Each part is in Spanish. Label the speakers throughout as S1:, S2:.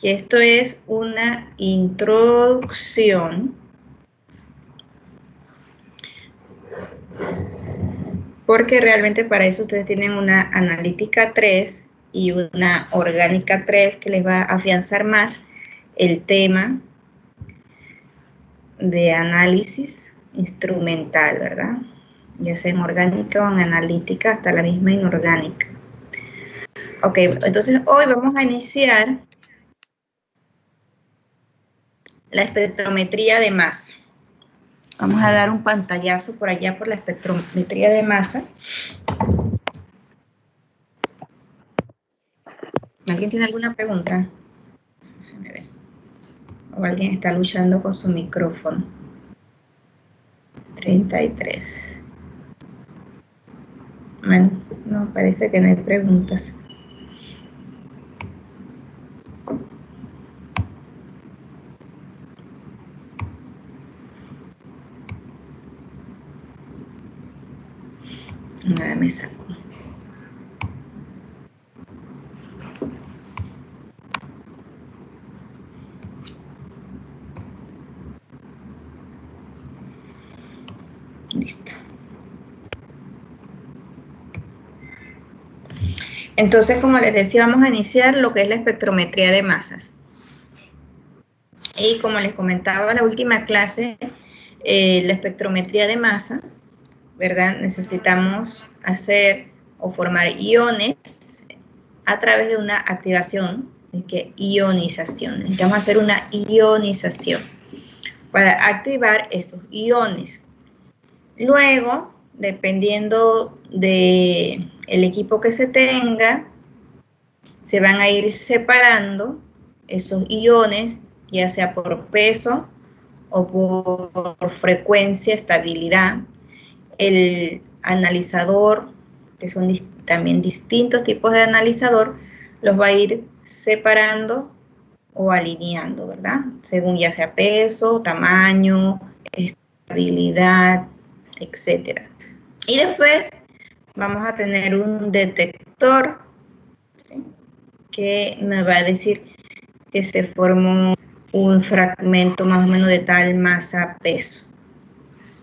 S1: que esto es una introducción porque realmente para eso ustedes tienen una analítica 3 y una orgánica 3 que les va a afianzar más el tema de análisis instrumental, ¿verdad? Ya sea en orgánica o en analítica, hasta la misma inorgánica. Ok, entonces hoy vamos a iniciar la espectrometría de masa. Vamos a dar un pantallazo por allá por la espectrometría de masa. ¿Alguien tiene alguna pregunta? Déjame ver. O alguien está luchando con su micrófono. 33. Bueno, no, parece que no hay preguntas. Nada, me saco. Listo. Entonces, como les decía, vamos a iniciar lo que es la espectrometría de masas. Y como les comentaba en la última clase, la espectrometría de masa, ¿verdad? Necesitamos hacer o formar iones a través de una activación, que ionización. Necesitamos hacer una ionización para activar esos iones. Luego, dependiendo del equipo que se tenga, se van a ir separando esos iones, ya sea por peso o por frecuencia, estabilidad. El analizador, que son también distintos tipos de analizador, los va a ir separando o alineando, ¿verdad? Según ya sea peso, tamaño, estabilidad, etc. Y después vamos a tener un detector, ¿sí?, que me va a decir que se formó un fragmento más o menos de tal masa, peso.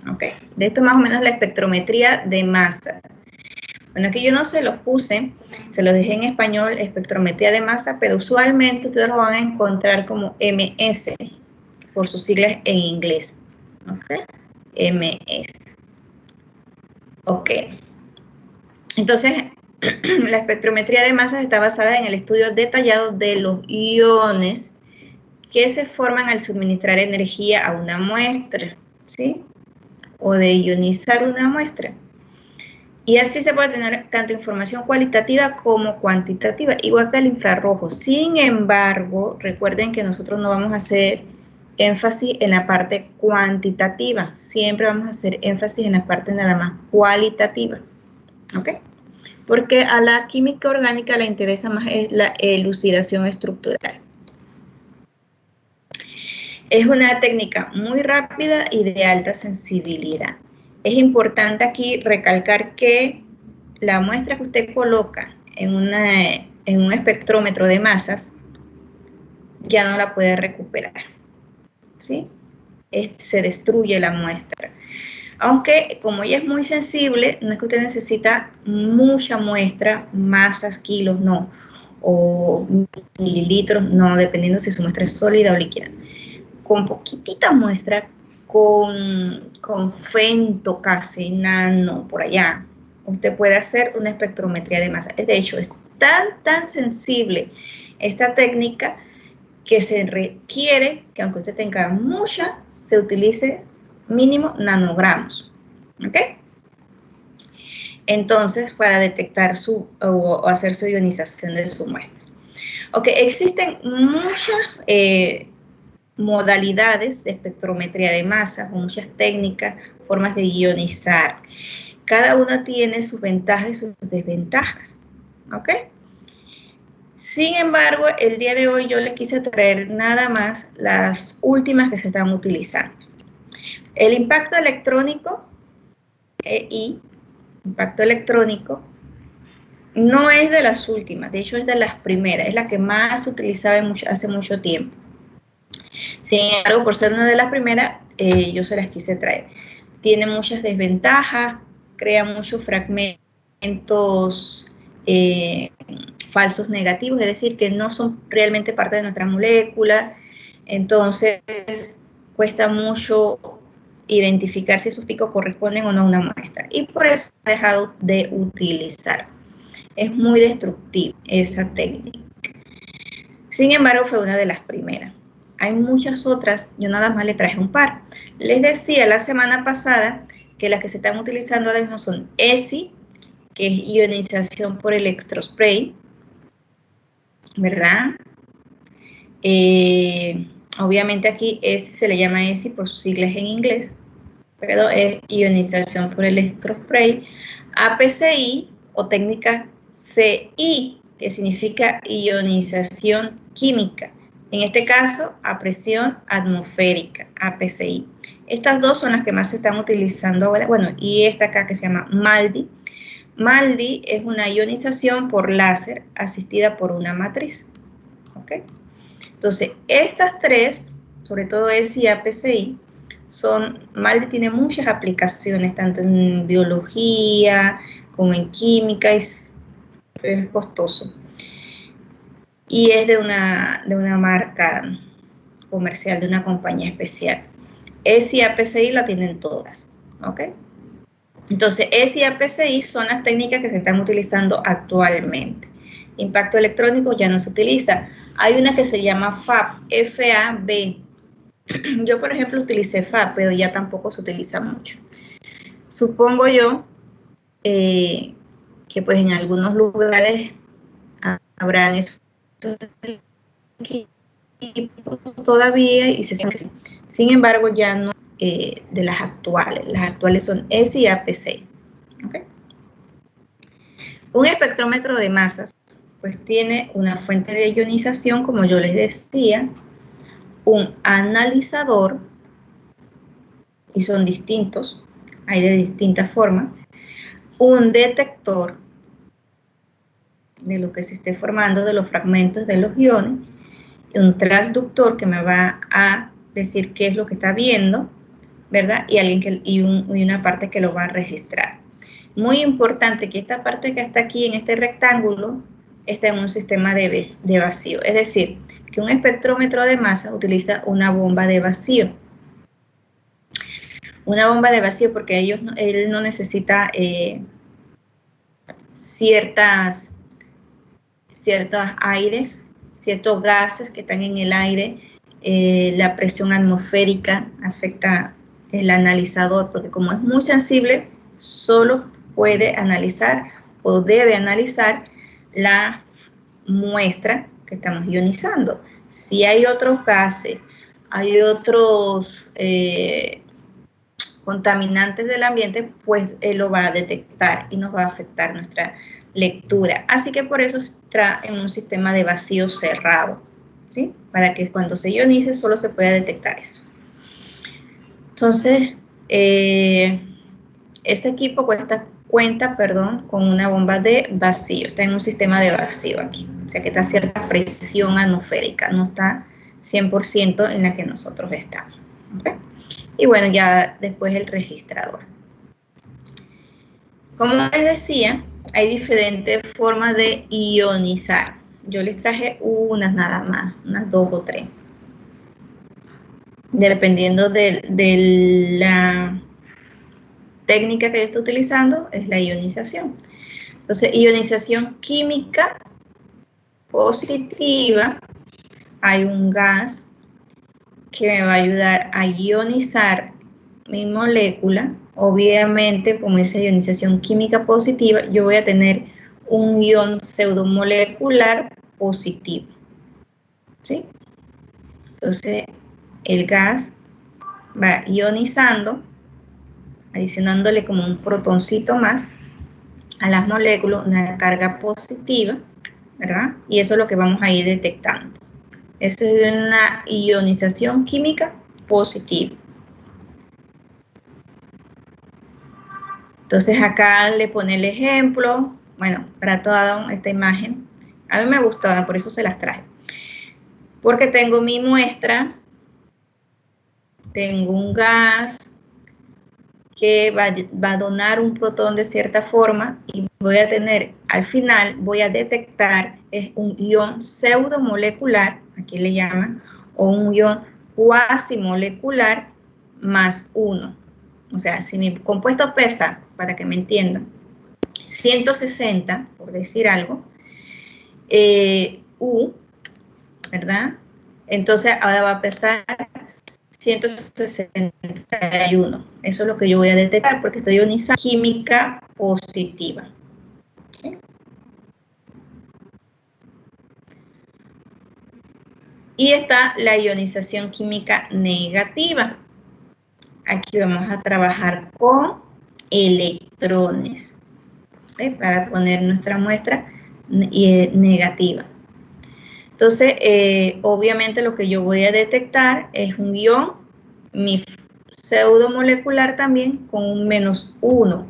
S1: Ok, de esto más o menos la espectrometría de masa. Bueno, aquí yo no se los puse, se los dejé en español, espectrometría de masa, pero usualmente ustedes lo van a encontrar como MS, por sus siglas en inglés. Ok, MS. Ok, entonces la espectrometría de masas está basada en el estudio detallado de los iones que se forman al suministrar energía a una muestra, ¿sí?, o de ionizar una muestra. Y así se puede tener tanto información cualitativa como cuantitativa, igual que el infrarrojo. Sin embargo, recuerden que nosotros no vamos a hacer énfasis en la parte cuantitativa, siempre vamos a hacer énfasis en la parte nada más cualitativa, ¿ok? Porque a la química orgánica le interesa más es la elucidación estructural. Es una técnica muy rápida y de alta sensibilidad. Es importante aquí recalcar que la muestra que usted coloca en un espectrómetro de masas ya no la puede recuperar, ¿sí? Se destruye la muestra. Aunque como ella es muy sensible, no es que usted necesita mucha muestra, masas, kilos, no, o mililitros, no, dependiendo si su muestra es sólida o líquida. Con poquitita muestra, con femto casi, nano, por allá, usted puede hacer una espectrometría de masa. De hecho, es tan sensible esta técnica que se requiere que aunque usted tenga mucha, se utilice mínimo nanogramos, ¿ok? Entonces, para detectar o hacer su ionización de su muestra. Ok, existen muchas modalidades de espectrometría de masa, con muchas técnicas, formas de ionizar. Cada una tiene sus ventajas y sus desventajas, ¿ok? Sin embargo, el día de hoy yo les quise traer nada más las últimas que se están utilizando. El impacto electrónico, impacto electrónico, No es de las últimas, de hecho es de las primeras, es la que más se utilizaba hace mucho tiempo. Sin embargo, por ser una de las primeras, yo se las quise traer. Tiene muchas desventajas, crea muchos fragmentos falsos negativos, es decir, que no son realmente parte de nuestra molécula, entonces cuesta mucho identificar si esos picos corresponden o no a una muestra, y por eso he dejado de utilizar. Es muy destructiva esa técnica. Sin embargo, fue una de las primeras. Hay muchas otras, yo nada más le traje un par. Les decía la semana pasada que las que se están utilizando ahora mismo son ESI, que es ionización por electrospray, ¿verdad? Obviamente aquí se le llama ESI por sus siglas en inglés, pero es ionización por electrospray. APCI o técnica CI, que significa ionización química. En este caso, a presión atmosférica, APCI. Estas dos son las que más se están utilizando ahora. Bueno, y esta acá que se llama MALDI. MALDI es una ionización por láser asistida por una matriz. ¿Ok? Entonces, estas tres, sobre todo ESI y APCI, MALDI tiene muchas aplicaciones, tanto en biología como en química, es costoso. Y es de una marca comercial, de una compañía especial. ESI y APCI la tienen todas, ¿ok? Entonces, ESI y APCI son las técnicas que se están utilizando actualmente. Impacto electrónico ya no se utiliza. Hay una que se llama FAB, F-A-B. Yo, por ejemplo, utilicé FAB, pero ya tampoco se utiliza mucho. Supongo yo que pues en algunos lugares habrán esos equipos todavía y se sabe. Sin embargo, ya no de las actuales. Las actuales son ESI y APCI. ¿Okay? Un espectrómetro de masas pues tiene una fuente de ionización, como yo les decía, un analizador, y son distintos, hay de distintas formas, un detector de lo que se esté formando, de los fragmentos de los iones, y un transductor que me va a decir qué es lo que está viendo, ¿verdad? Y una parte que lo va a registrar. Muy importante que esta parte que está aquí en este rectángulo está en un sistema de vacío, es decir, que un espectrómetro de masa utiliza una bomba de vacío. Una bomba de vacío porque él no necesita ciertos aires, ciertos gases que están en el aire, la presión atmosférica afecta el analizador, porque como es muy sensible, solo puede analizar o debe analizar la muestra que estamos ionizando. Si hay otros gases, hay otros contaminantes del ambiente, pues él lo va a detectar y nos va a afectar nuestra lectura. Así que por eso está en un sistema de vacío cerrado, ¿sí? Para que cuando se ionice solo se pueda detectar eso. Entonces, este equipo cuenta con una bomba de vacío, está en un sistema de vacío aquí, o sea que está a cierta presión atmosférica, no está 100% en la que nosotros estamos. ¿Okay? Y bueno, ya después el registrador. Como les decía, hay diferentes formas de ionizar. Yo les traje unas nada más, unas 2 o 3. Dependiendo de la técnica que yo estoy utilizando, es la ionización. Entonces, ionización química positiva, hay un gas que me va a ayudar a ionizar mi molécula. Obviamente, como dice ionización química positiva, yo voy a tener un ion pseudomolecular positivo, ¿sí? Entonces, el gas va ionizando, adicionándole como un protoncito más a las moléculas, una carga positiva, ¿verdad? Y eso es lo que vamos a ir detectando. Eso es una ionización química positiva. Entonces acá le pone el ejemplo, bueno, para toda esta imagen. A mí me gustaban, por eso se las traje. Porque tengo mi muestra, tengo un gas que va a donar un protón de cierta forma y voy a tener, al final, voy a detectar es un ion pseudomolecular, aquí le llaman, o un ion cuasimolecular más 1. O sea, si mi compuesto pesa, para que me entiendan, 160, por decir algo, U, ¿verdad? Entonces ahora va a pesar 161. Eso es lo que yo voy a detectar porque estoy ionizando química positiva. ¿Okay? Y está la ionización química negativa. Aquí vamos a trabajar con electrones, ¿okay? Para poner nuestra muestra negativa. Entonces, obviamente lo que yo voy a detectar es un ion, mi pseudomolecular también, con un -1.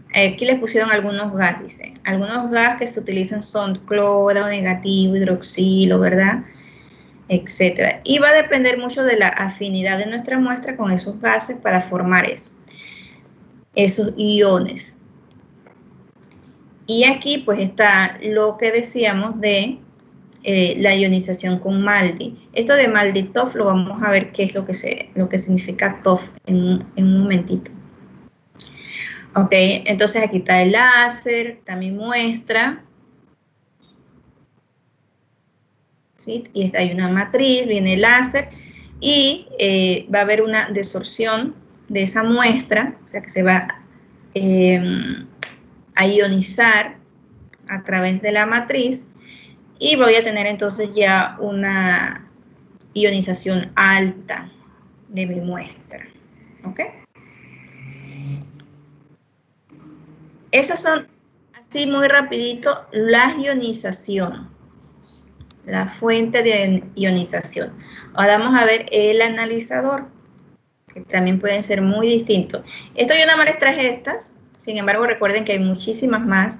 S1: Aquí les pusieron algunos gas, dice. Algunos gas que se utilizan son cloro, negativo, hidroxilo, ¿verdad? Etcétera. Y va a depender mucho de la afinidad de nuestra muestra con esos gases para formar eso, esos iones. Y aquí pues está lo que decíamos de la ionización con MALDI. Esto de MALDI-TOF lo vamos a ver qué es lo que significa TOF en un momentito. Ok, entonces aquí está el láser, está mi muestra. ¿Sí? Y hay una matriz, viene el láser y va a haber una desorción de esa muestra, o sea que se va a ionizar a través de la matriz y voy a tener entonces ya una ionización alta de mi muestra. ¿Ok? Esas son, así muy rapidito, las ionizaciones, la fuente de ionización. Ahora vamos a ver el analizador, que también pueden ser muy distintos. Esto yo nada más les traje estas, sin embargo recuerden que hay muchísimas más.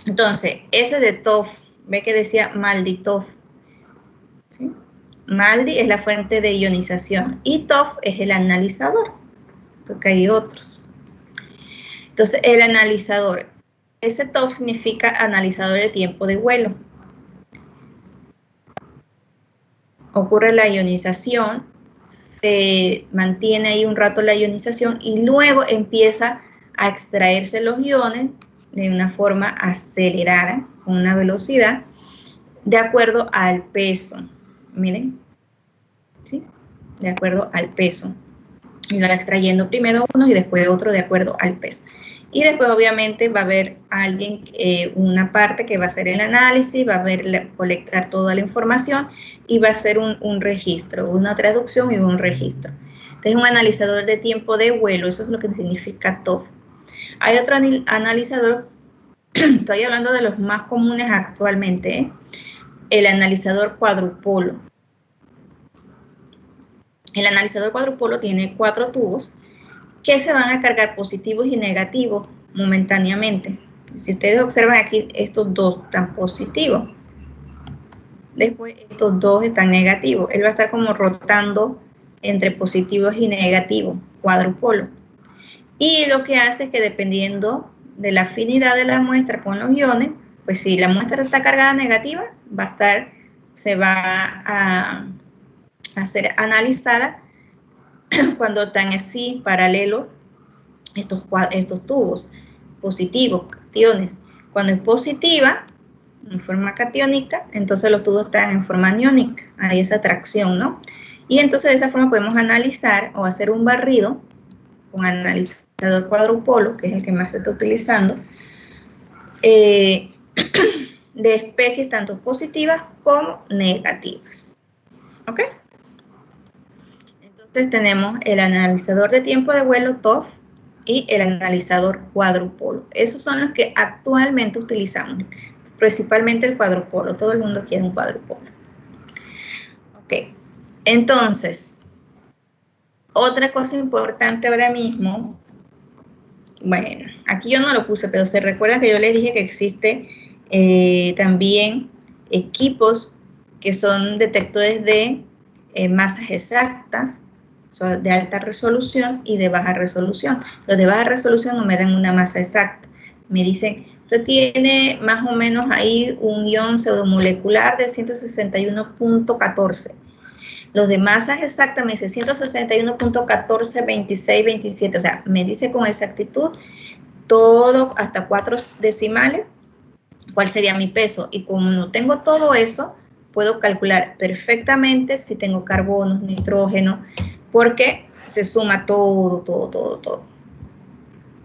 S1: Entonces, ese de TOF, ve que decía MALDI-TOF, ¿sí? MALDI es la fuente de ionización y TOF es el analizador, porque hay otros. Entonces, el analizador, ese TOF significa analizador de tiempo de vuelo. Ocurre la ionización, se mantiene ahí un rato la ionización y luego empieza a extraerse los iones de una forma acelerada, con una velocidad, de acuerdo al peso. Miren, ¿sí? De acuerdo al peso. Y va extrayendo primero uno y después otro de acuerdo al peso. Y después obviamente va a haber alguien, una parte que va a hacer el análisis, va a colectar toda la información y va a hacer un registro, una traducción y un registro. Este es un analizador de tiempo de vuelo, eso es lo que significa TOF. Hay otro analizador, estoy hablando de los más comunes actualmente, el analizador cuadrupolo. El analizador cuadrupolo tiene 4 tubos que se van a cargar positivos y negativos momentáneamente. Si ustedes observan aquí, estos dos están positivos. Después estos dos están negativos. Él va a estar como rotando entre positivos y negativos, cuadrupolo. Y lo que hace es que dependiendo de la afinidad de la muestra con los iones, pues si la muestra está cargada negativa, se va a ser analizada cuando están así paralelos estos tubos positivos, cationes. Cuando es positiva, en forma catiónica, entonces los tubos están en forma aniónica, hay esa atracción, ¿no? Y entonces de esa forma podemos analizar o hacer un barrido con analizador cuadrupolo, que es el que más se está utilizando, de especies tanto positivas como negativas. ¿Ok? Entonces tenemos el analizador de tiempo de vuelo TOF y el analizador cuadrupolo. Esos son los que actualmente utilizamos, principalmente el cuadrupolo. Todo el mundo quiere un cuadrupolo. Ok, entonces, otra cosa importante ahora mismo Bueno, aquí yo no lo puse, pero se recuerda que yo les dije que existe también equipos que son detectores de masas exactas, son de alta resolución y de baja resolución. Los de baja resolución no me dan una masa exacta. Me dicen, usted tiene más o menos ahí un ion pseudomolecular de 161.14. Los de masas exactas me dice 161.14, 26, 27. O sea, me dice con exactitud todo hasta 4 decimales cuál sería mi peso. Y como no tengo todo eso, puedo calcular perfectamente si tengo carbonos, nitrógeno, porque se suma todo.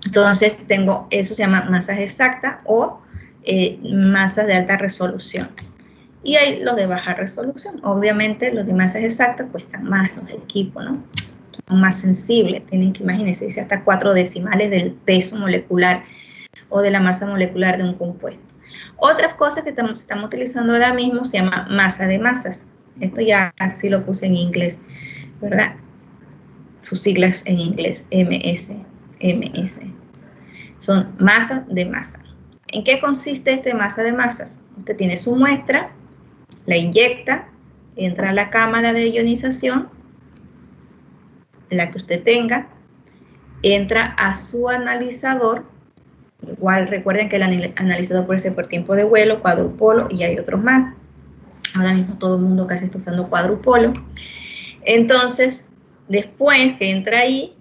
S1: Entonces tengo, eso se llama masas exactas o masas de alta resolución. Y hay los de baja resolución. Obviamente los de masas exactas cuestan más, los equipos, ¿no? Son más sensibles, tienen que, imagínense, dice hasta 4 decimales del peso molecular o de la masa molecular de un compuesto. Otras cosas que estamos utilizando ahora mismo se llama masa de masas. Esto ya así lo puse en inglés, ¿verdad? Sus siglas en inglés, MS. Son masas de masa. ¿En qué consiste esta masa de masas? Usted tiene su muestra, la inyecta, entra a la cámara de ionización, la que usted tenga, entra a su analizador. Igual recuerden que el analizador puede ser por tiempo de vuelo, cuadrupolo y hay otros más. Ahora mismo todo el mundo casi está usando cuadrupolo. Entonces, después que entra ahí,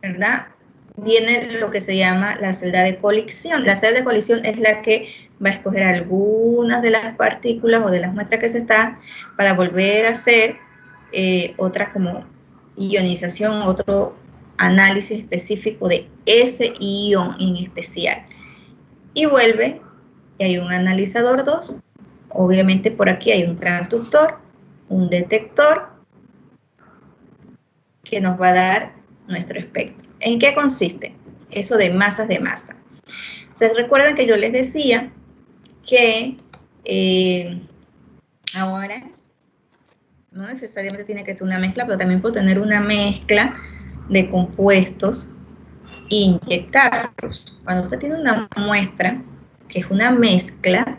S1: ¿verdad? Viene lo que se llama la celda de colisión. La celda de colisión es la que va a escoger algunas de las partículas o de las muestras que se están para volver a hacer otra como ionización, otro análisis específico de ese ion en especial. Y vuelve, y hay un analizador 2. Obviamente por aquí hay un transductor, un detector, que nos va a dar nuestro espectro. ¿En qué consiste eso de masas de masa? ¿Se recuerdan que yo les decía que ahora no necesariamente tiene que ser una mezcla, pero también puedo tener una mezcla de compuestos e inyectarlos? Cuando usted tiene una muestra, que es una mezcla,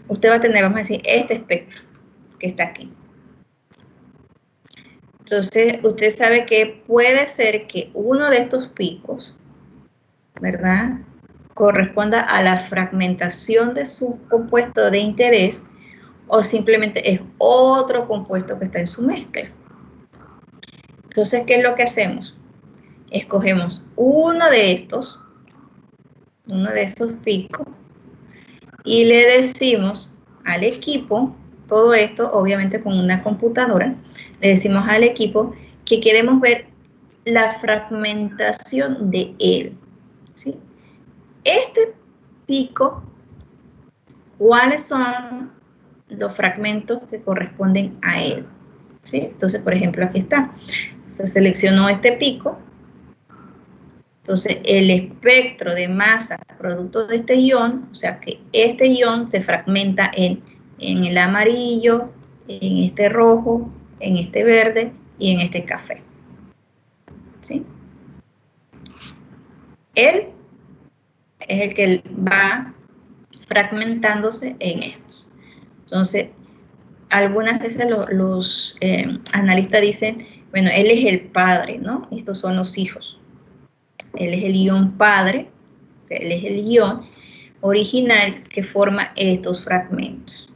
S1: usted va a tener, vamos a decir, este espectro que está aquí. Entonces, usted sabe que puede ser que uno de estos picos, ¿verdad?, corresponda a la fragmentación de su compuesto de interés o simplemente es otro compuesto que está en su mezcla. Entonces, ¿qué es lo que hacemos? Escogemos uno de esos picos y le decimos al equipo, todo esto obviamente con una computadora, le decimos al equipo que queremos ver la fragmentación de él, ¿sí? Este pico, ¿cuáles son los fragmentos que corresponden a él? ¿Sí? Entonces, por ejemplo, aquí está. Se seleccionó este pico. Entonces, el espectro de masa producto de este ion, o sea que este ion se fragmenta en el amarillo, en este rojo, en este verde y en este café. ¿Sí? Él es el que va fragmentándose en estos. Entonces, algunas veces los analistas dicen, bueno, él es el padre, ¿no? Estos son los hijos. Él es el ion padre, o sea, él es el ion original que forma estos fragmentos.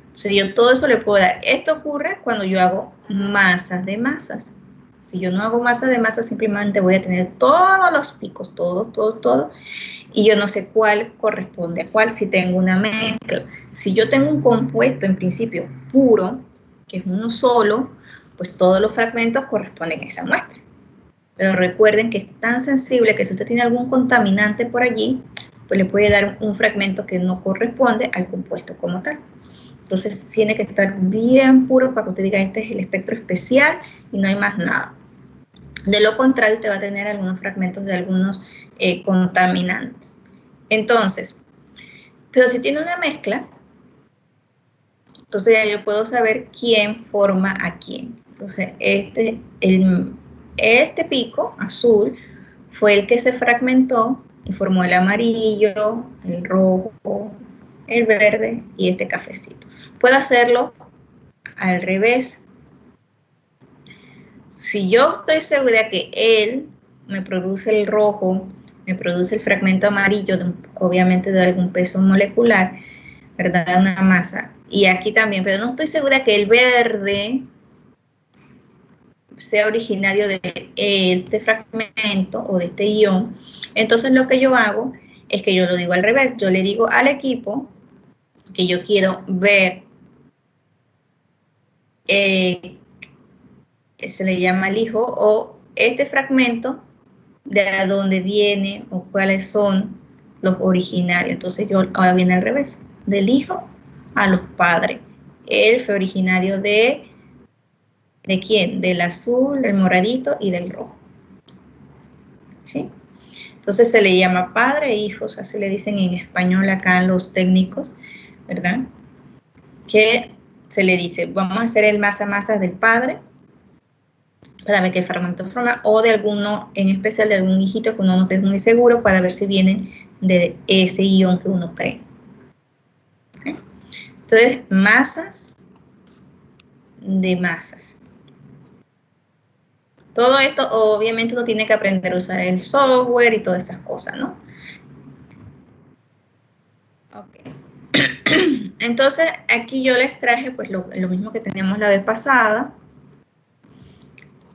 S1: Entonces, yo todo eso le puedo dar. Esto ocurre cuando yo hago masas de masas. Si yo no hago masas de masas, simplemente voy a tener todos los picos, todo, y yo no sé cuál corresponde a cuál si tengo una mezcla. Si yo tengo un compuesto en principio puro, que es uno solo, pues todos los fragmentos corresponden a esa muestra. Pero recuerden que es tan sensible que si usted tiene algún contaminante por allí, pues le puede dar un fragmento que no corresponde al compuesto como tal. Entonces tiene que estar bien puro para que usted diga, este es el espectro especial y no hay más nada. De lo contrario, usted va a tener algunos fragmentos de algunos contaminantes. Entonces, pero si tiene una mezcla, entonces ya yo puedo saber quién forma a quién. Entonces, este pico azul fue el que se fragmentó y formó el amarillo, el rojo, el verde y este cafecito. Puedo hacerlo al revés. Si yo estoy segura que él me produce el rojo, me produce el fragmento amarillo, obviamente de algún peso molecular, ¿verdad? Una masa. Y aquí también, pero no estoy segura que el verde sea originario de este fragmento o de este ion. Entonces lo que yo hago es que yo lo digo al revés. Yo le digo al equipo que yo quiero ver, se le llama el hijo, o este fragmento de dónde viene o cuáles son los originarios. Entonces yo ahora viene al revés, del hijo a los padres. Él fue originario ¿de quién? Del azul, del moradito y del rojo. ¿Sí? Entonces se le llama padre e hijos, así le dicen en español acá los técnicos, ¿verdad? Que se le dice, vamos a hacer el masa del padre para ver qué fragmento forma, o de alguno, en especial de algún hijito que uno no esté muy seguro, para ver si vienen de ese ion que uno cree. ¿Okay? Entonces, masas de masas. Todo esto, obviamente, uno tiene que aprender a usar el software y todas esas cosas, ¿no? Ok. Entonces, aquí yo les traje pues lo mismo que teníamos la vez pasada,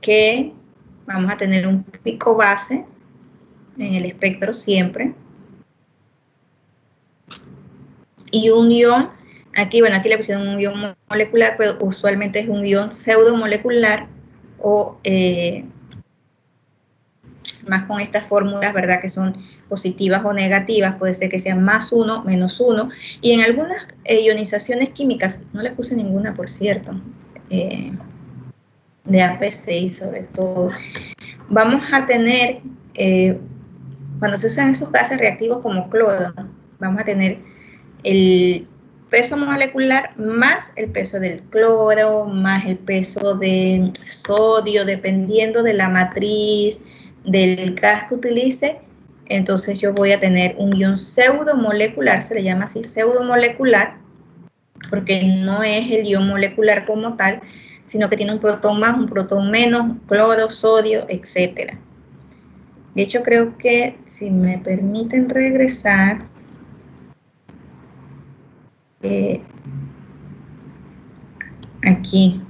S1: que vamos a tener un pico base en el espectro siempre. Y un ion, aquí, bueno, aquí le pusieron un ion molecular, pero usualmente es un ion pseudomolecular o más con estas fórmulas, ¿verdad? Que son positivas o negativas, puede ser que sean +1, -1, y en algunas ionizaciones químicas, no le puse ninguna, por cierto, de AP6 sobre todo, vamos a tener, cuando se usan esos gases reactivos como cloro, vamos a tener el peso molecular más el peso del cloro, más el peso de sodio, dependiendo de la matriz, del gas que utilice. Entonces yo voy a tener un ion pseudomolecular, se le llama así pseudomolecular, porque no es el ion molecular como tal, sino que tiene un protón más, un protón menos, cloro, sodio, etc. De hecho, creo que si me permiten regresar, aquí.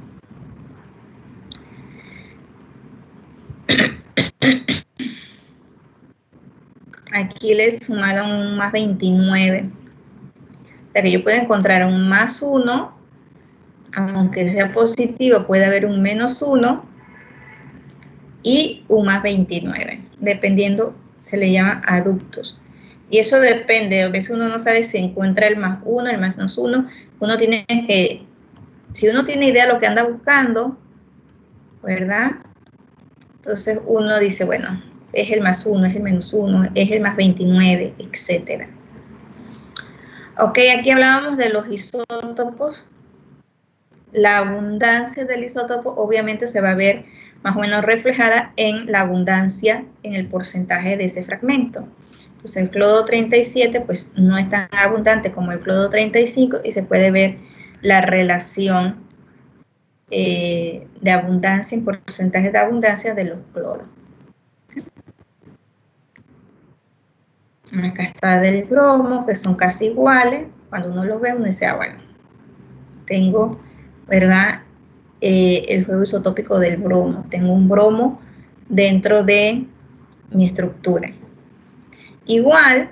S1: Aquí le sumaron un +29. O sea que yo puedo encontrar un +1, aunque sea positivo, puede haber un -1 y un +29. Dependiendo, se le llama aductos. Y eso depende, a veces uno no sabe si encuentra el +1, el -1. Uno tiene que, si uno tiene idea de lo que anda buscando, ¿verdad? Entonces uno dice, bueno, es el +1, es el -1, es el +29, etc. Ok, aquí hablábamos de los isótopos. La abundancia del isótopo obviamente se va a ver más o menos reflejada en la abundancia, en el porcentaje de ese fragmento. Entonces el clodo 37 pues no es tan abundante como el clodo 35 y se puede ver la relación de abundancia en porcentajes de abundancia de los clodos. Acá está del bromo, que son casi iguales. Cuando uno los ve, uno dice, ah, bueno, tengo, ¿verdad? El juego isotópico del bromo. Tengo un bromo dentro de mi estructura. Igual,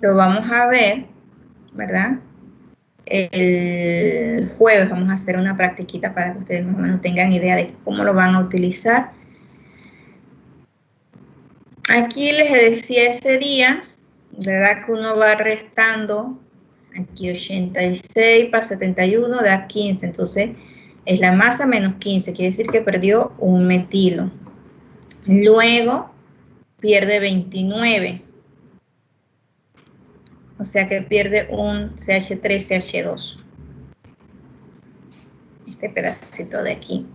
S1: lo vamos a ver, ¿verdad? El jueves vamos a hacer una practiquita para que ustedes más o menos tengan idea de cómo lo van a utilizar. Aquí les decía ese día, ¿verdad? Que uno va restando, aquí 86 para 71 da 15, entonces es la masa menos 15, quiere decir que perdió un metilo. Luego pierde 29, o sea que pierde un CH3, CH2. Este pedacito de aquí.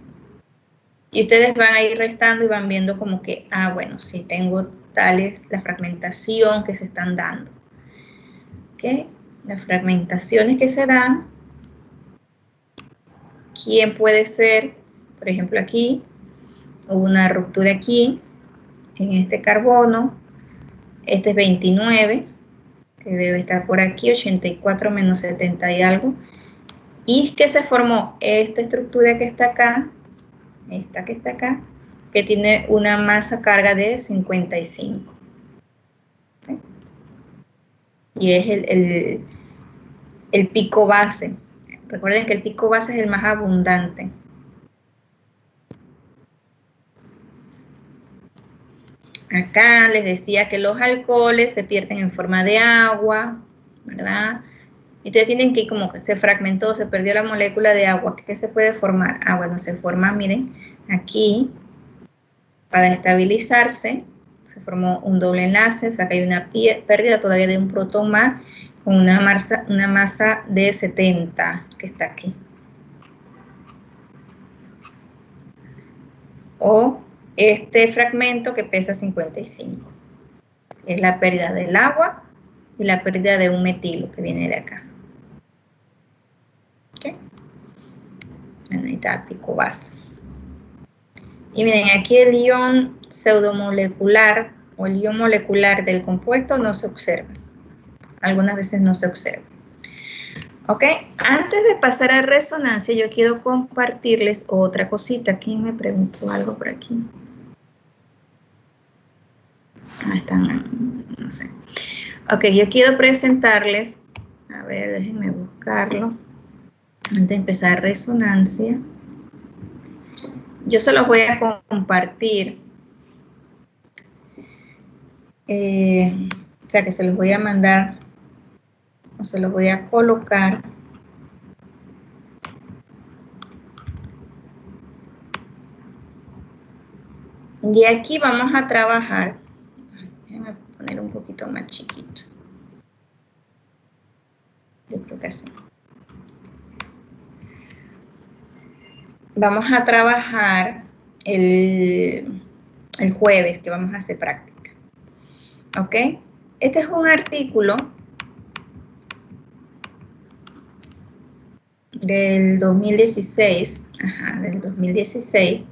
S1: Y ustedes van a ir restando y van viendo como que, bueno, si tengo tales, la fragmentación que se están dando. ¿Ok? Las fragmentaciones que se dan, ¿quién puede ser? Por ejemplo, aquí, hubo una ruptura aquí, en este carbono, este es 29, que debe estar por aquí, 84 menos 70 y algo. Y que se formó esta estructura que está acá, esta que está acá, que tiene una masa carga de 55. ¿Okay? Y es el pico base. Recuerden que el pico base es el más abundante. Acá les decía que los alcoholes se pierden en forma de agua, ¿verdad? Y ustedes tienen que, como que se fragmentó, se perdió la molécula de agua. ¿Qué se puede formar? Bueno, se forma, miren, aquí, para estabilizarse, se formó un doble enlace, o sea que hay una pérdida todavía de un protón más con una masa de 70 que está aquí. O este fragmento que pesa 55. Es la pérdida del agua y la pérdida de un metilo que viene de acá. ¿Okay? Bueno, ahí está el pico base. Y miren, aquí el ion pseudomolecular o el ion molecular del compuesto no se observa. Algunas veces no se observa. ¿Ok? Antes de pasar a resonancia, yo quiero compartirles otra cosita. ¿Quién me preguntó algo por aquí? Están, no sé. Ok, yo quiero presentarles, a ver, déjenme buscarlo, antes de empezar resonancia. Yo se los voy a compartir. O sea que se los voy a mandar, o se los voy a colocar. Y aquí vamos a trabajar. Déjenme poner un poquito más chiquito. Yo creo que así. Vamos a trabajar el jueves, que vamos a hacer práctica. ¿Ok? Este es un artículo del 2016, del 2016,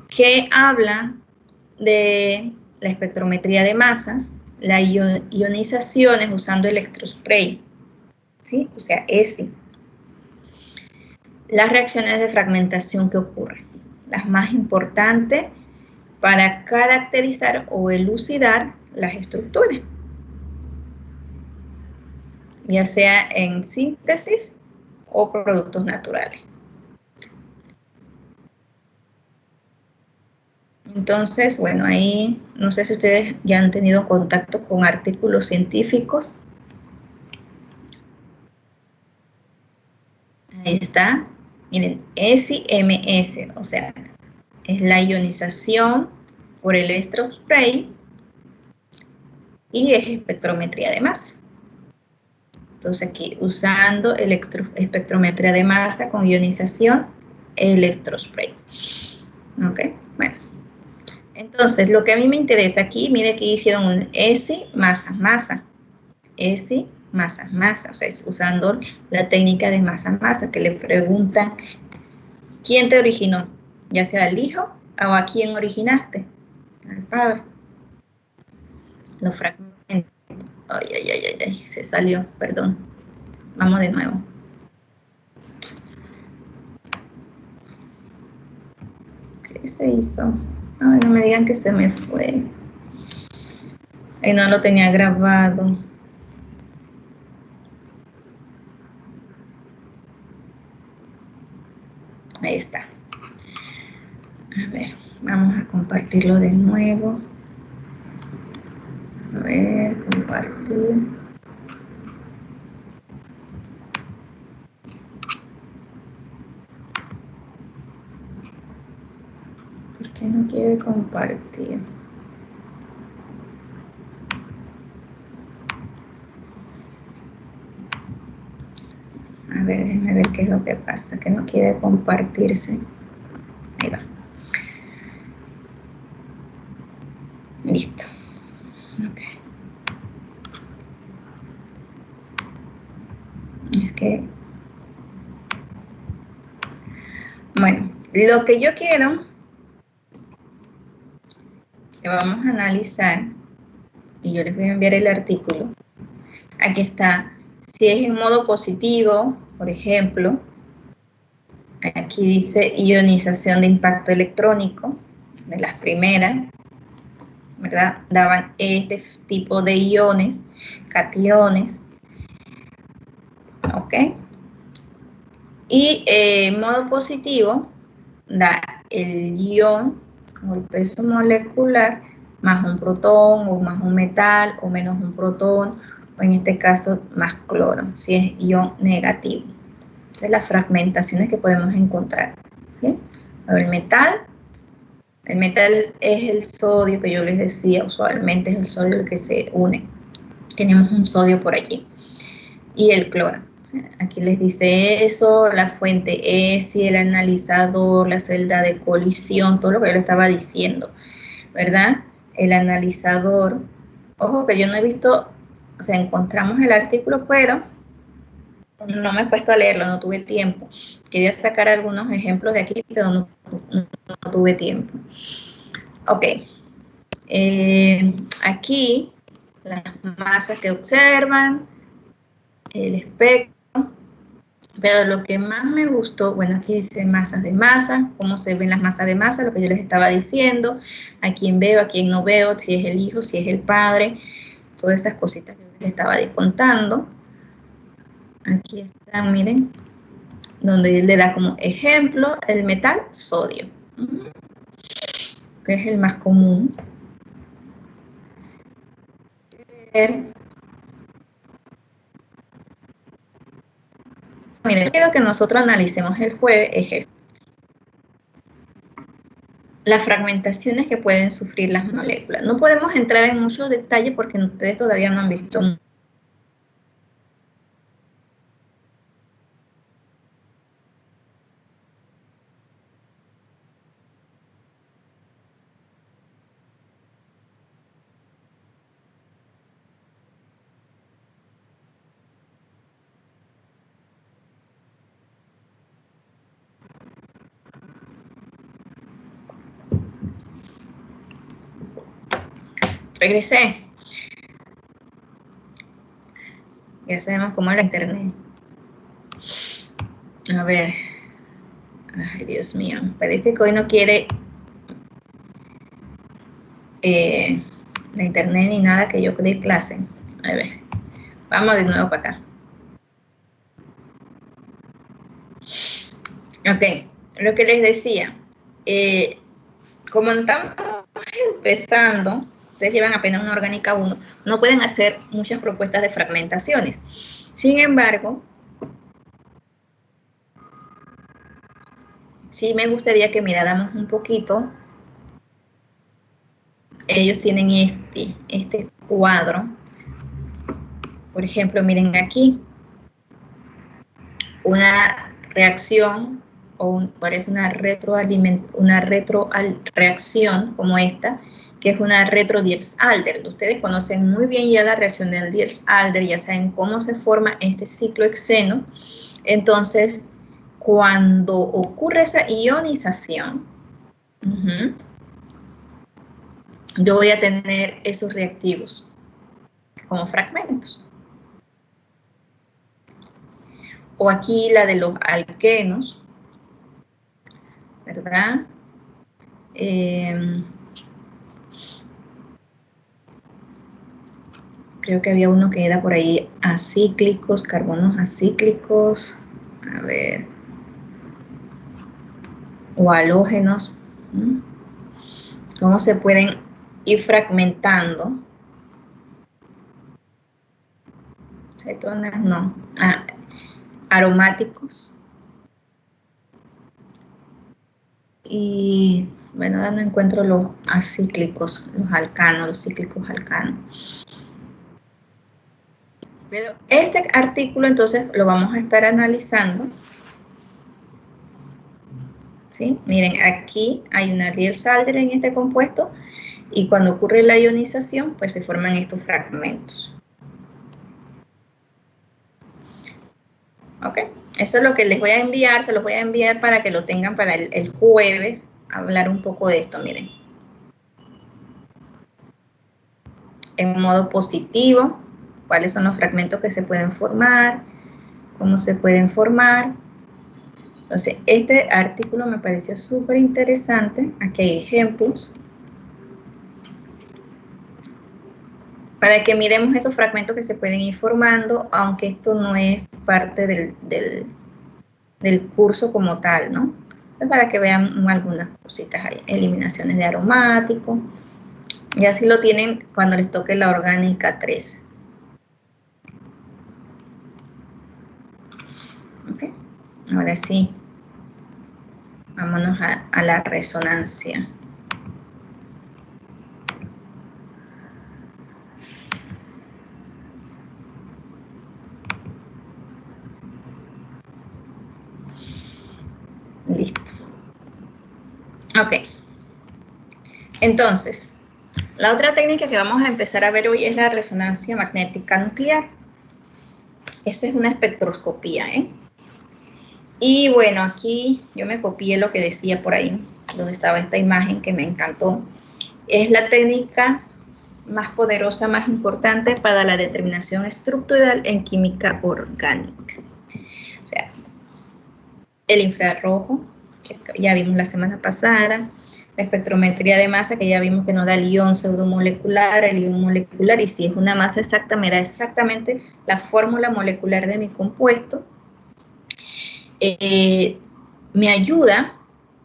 S1: que habla de la espectrometría de masas, las ionizaciones usando electrospray, ¿sí? O sea, ESI. Las reacciones de fragmentación que ocurren, las más importantes para caracterizar o elucidar las estructuras, ya sea en síntesis o productos naturales. Entonces, bueno, ahí no sé si ustedes ya han tenido contacto con artículos científicos. Ahí está. Miren, SI-MS, o sea, es la ionización por electrospray y es espectrometría de masa. Entonces aquí, usando espectrometría de masa con ionización, electrospray. ¿Ok? Bueno. Entonces, lo que a mí me interesa aquí, mire que hicieron un ESI masa. ESI masa. O sea, es usando la técnica de masa, que le preguntan, ¿quién te originó? Ya sea al hijo o a quién originaste. Al padre. Los fragmentos. Ay, se salió, perdón. Vamos de nuevo. ¿Qué se hizo? Ay, no me digan que se me fue. Y no lo tenía grabado. Ahí está. A ver, vamos a compartirlo de nuevo. A ver, compartir. ¿Por qué no quiere compartir? A ver, déjenme ver qué es lo que pasa, que no quiere compartirse. Ahí va. Es que, bueno, lo que yo quiero que vamos a analizar, y yo les voy a enviar el artículo, aquí está, si es en modo positivo, por ejemplo, aquí dice ionización de impacto electrónico, de las primeras, ¿verdad? Daban este tipo de iones, cationes, ¿ok? Y en modo positivo da el ion o el peso molecular más un protón o más un metal o menos un protón o en este caso más cloro, si es ion negativo. Entonces las fragmentaciones que podemos encontrar, ¿sí? El metal es el sodio que yo les decía, usualmente es el sodio el que se une. Tenemos un sodio por allí. Y el cloro. Aquí les dice eso, la fuente ESI, el analizador, la celda de colisión, todo lo que yo le estaba diciendo, ¿verdad? El analizador, ojo que yo no he visto, o sea, encontramos el artículo, pero no me he puesto a leerlo, no tuve tiempo. Quería sacar algunos ejemplos de aquí, pero no tuve tiempo. Ok. Aquí, las masas que observan, el espectro, pero lo que más me gustó, bueno, aquí dice masas de masa, cómo se ven las masas de masa, lo que yo les estaba diciendo, a quién veo, a quién no veo, si es el hijo, si es el padre, todas esas cositas que les estaba contando. Aquí están, miren, donde él le da como ejemplo el metal sodio, que es el más común. Miren, quiero que nosotros analicemos el jueves es esto. Las fragmentaciones que pueden sufrir las moléculas. No podemos entrar en muchos detalles porque ustedes todavía no han visto. Regresé. Ya sabemos cómo es la internet. A ver. Ay, Dios mío. Parece que hoy no quiere la internet ni nada que yo dé clase. A ver. Vamos de nuevo para acá. Ok. Lo que les decía. Como estamos empezando, ustedes llevan apenas una orgánica 1, no pueden hacer muchas propuestas de fragmentaciones. Sin embargo, sí me gustaría que miráramos un poquito. Ellos tienen este cuadro. Por ejemplo, miren aquí, una reacción o parece una reacción como esta, que es una retro-Diels-Alder. Ustedes conocen muy bien ya la reacción del Diels-Alder, ya saben cómo se forma este ciclo hexeno. Entonces, cuando ocurre esa ionización, yo voy a tener esos reactivos como fragmentos. O aquí la de los alquenos, ¿verdad? Creo que había uno que era por ahí acíclicos, carbonos acíclicos, a ver, o halógenos. ¿Cómo se pueden ir fragmentando? Cetonas no. Aromáticos. Y bueno, ahora no encuentro los acíclicos, los alcanos, los cíclicos alcanos. Pero este artículo entonces lo vamos a estar analizando. ¿Sí? Miren, aquí hay una Diels-Alder en este compuesto y cuando ocurre la ionización, pues se forman estos fragmentos. ¿Ok? Eso es lo que les voy a enviar, se los voy a enviar para que lo tengan para el jueves, hablar un poco de esto, miren. En modo positivo, cuáles son los fragmentos que se pueden formar, cómo se pueden formar. Entonces, este artículo me pareció súper interesante. Aquí hay ejemplos. Para que miremos esos fragmentos que se pueden ir formando, aunque esto no es parte del curso como tal, ¿no? Entonces, para que vean algunas cositas ahí. Eliminaciones de aromáticos. Y así lo tienen cuando les toque la orgánica 3. ¿Ok? Ahora sí. Vámonos a la resonancia. Listo. Ok. Entonces, la otra técnica que vamos a empezar a ver hoy es la resonancia magnética nuclear. Esta es una espectroscopía, ¿eh? Y bueno, aquí yo me copié lo que decía por ahí, donde estaba esta imagen que me encantó. Es la técnica más poderosa, más importante para la determinación estructural en química orgánica. O sea, el infrarrojo, que ya vimos la semana pasada, la espectrometría de masa, que ya vimos que nos da el ion pseudomolecular, el ion molecular, y si es una masa exacta, me da exactamente la fórmula molecular de mi compuesto. Me ayuda,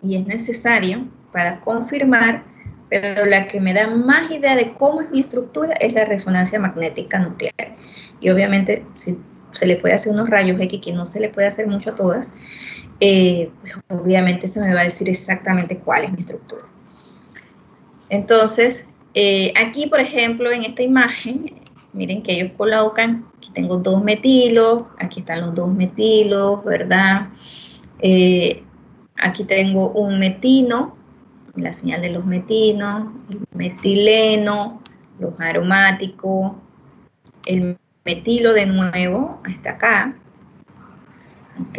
S1: y es necesario, para confirmar, pero la que me da más idea de cómo es mi estructura es la resonancia magnética nuclear. Y obviamente, si se le puede hacer unos rayos X, que no se le puede hacer mucho a todas, pues obviamente se me va a decir exactamente cuál es mi estructura. Entonces, aquí, por ejemplo, en esta imagen, miren que ellos colocan, aquí tengo 2 metilos, aquí están los 2 metilos, ¿verdad? Aquí tengo un metino, la señal de los metinos, el metileno, los aromáticos, el metilo de nuevo, hasta acá, ¿ok?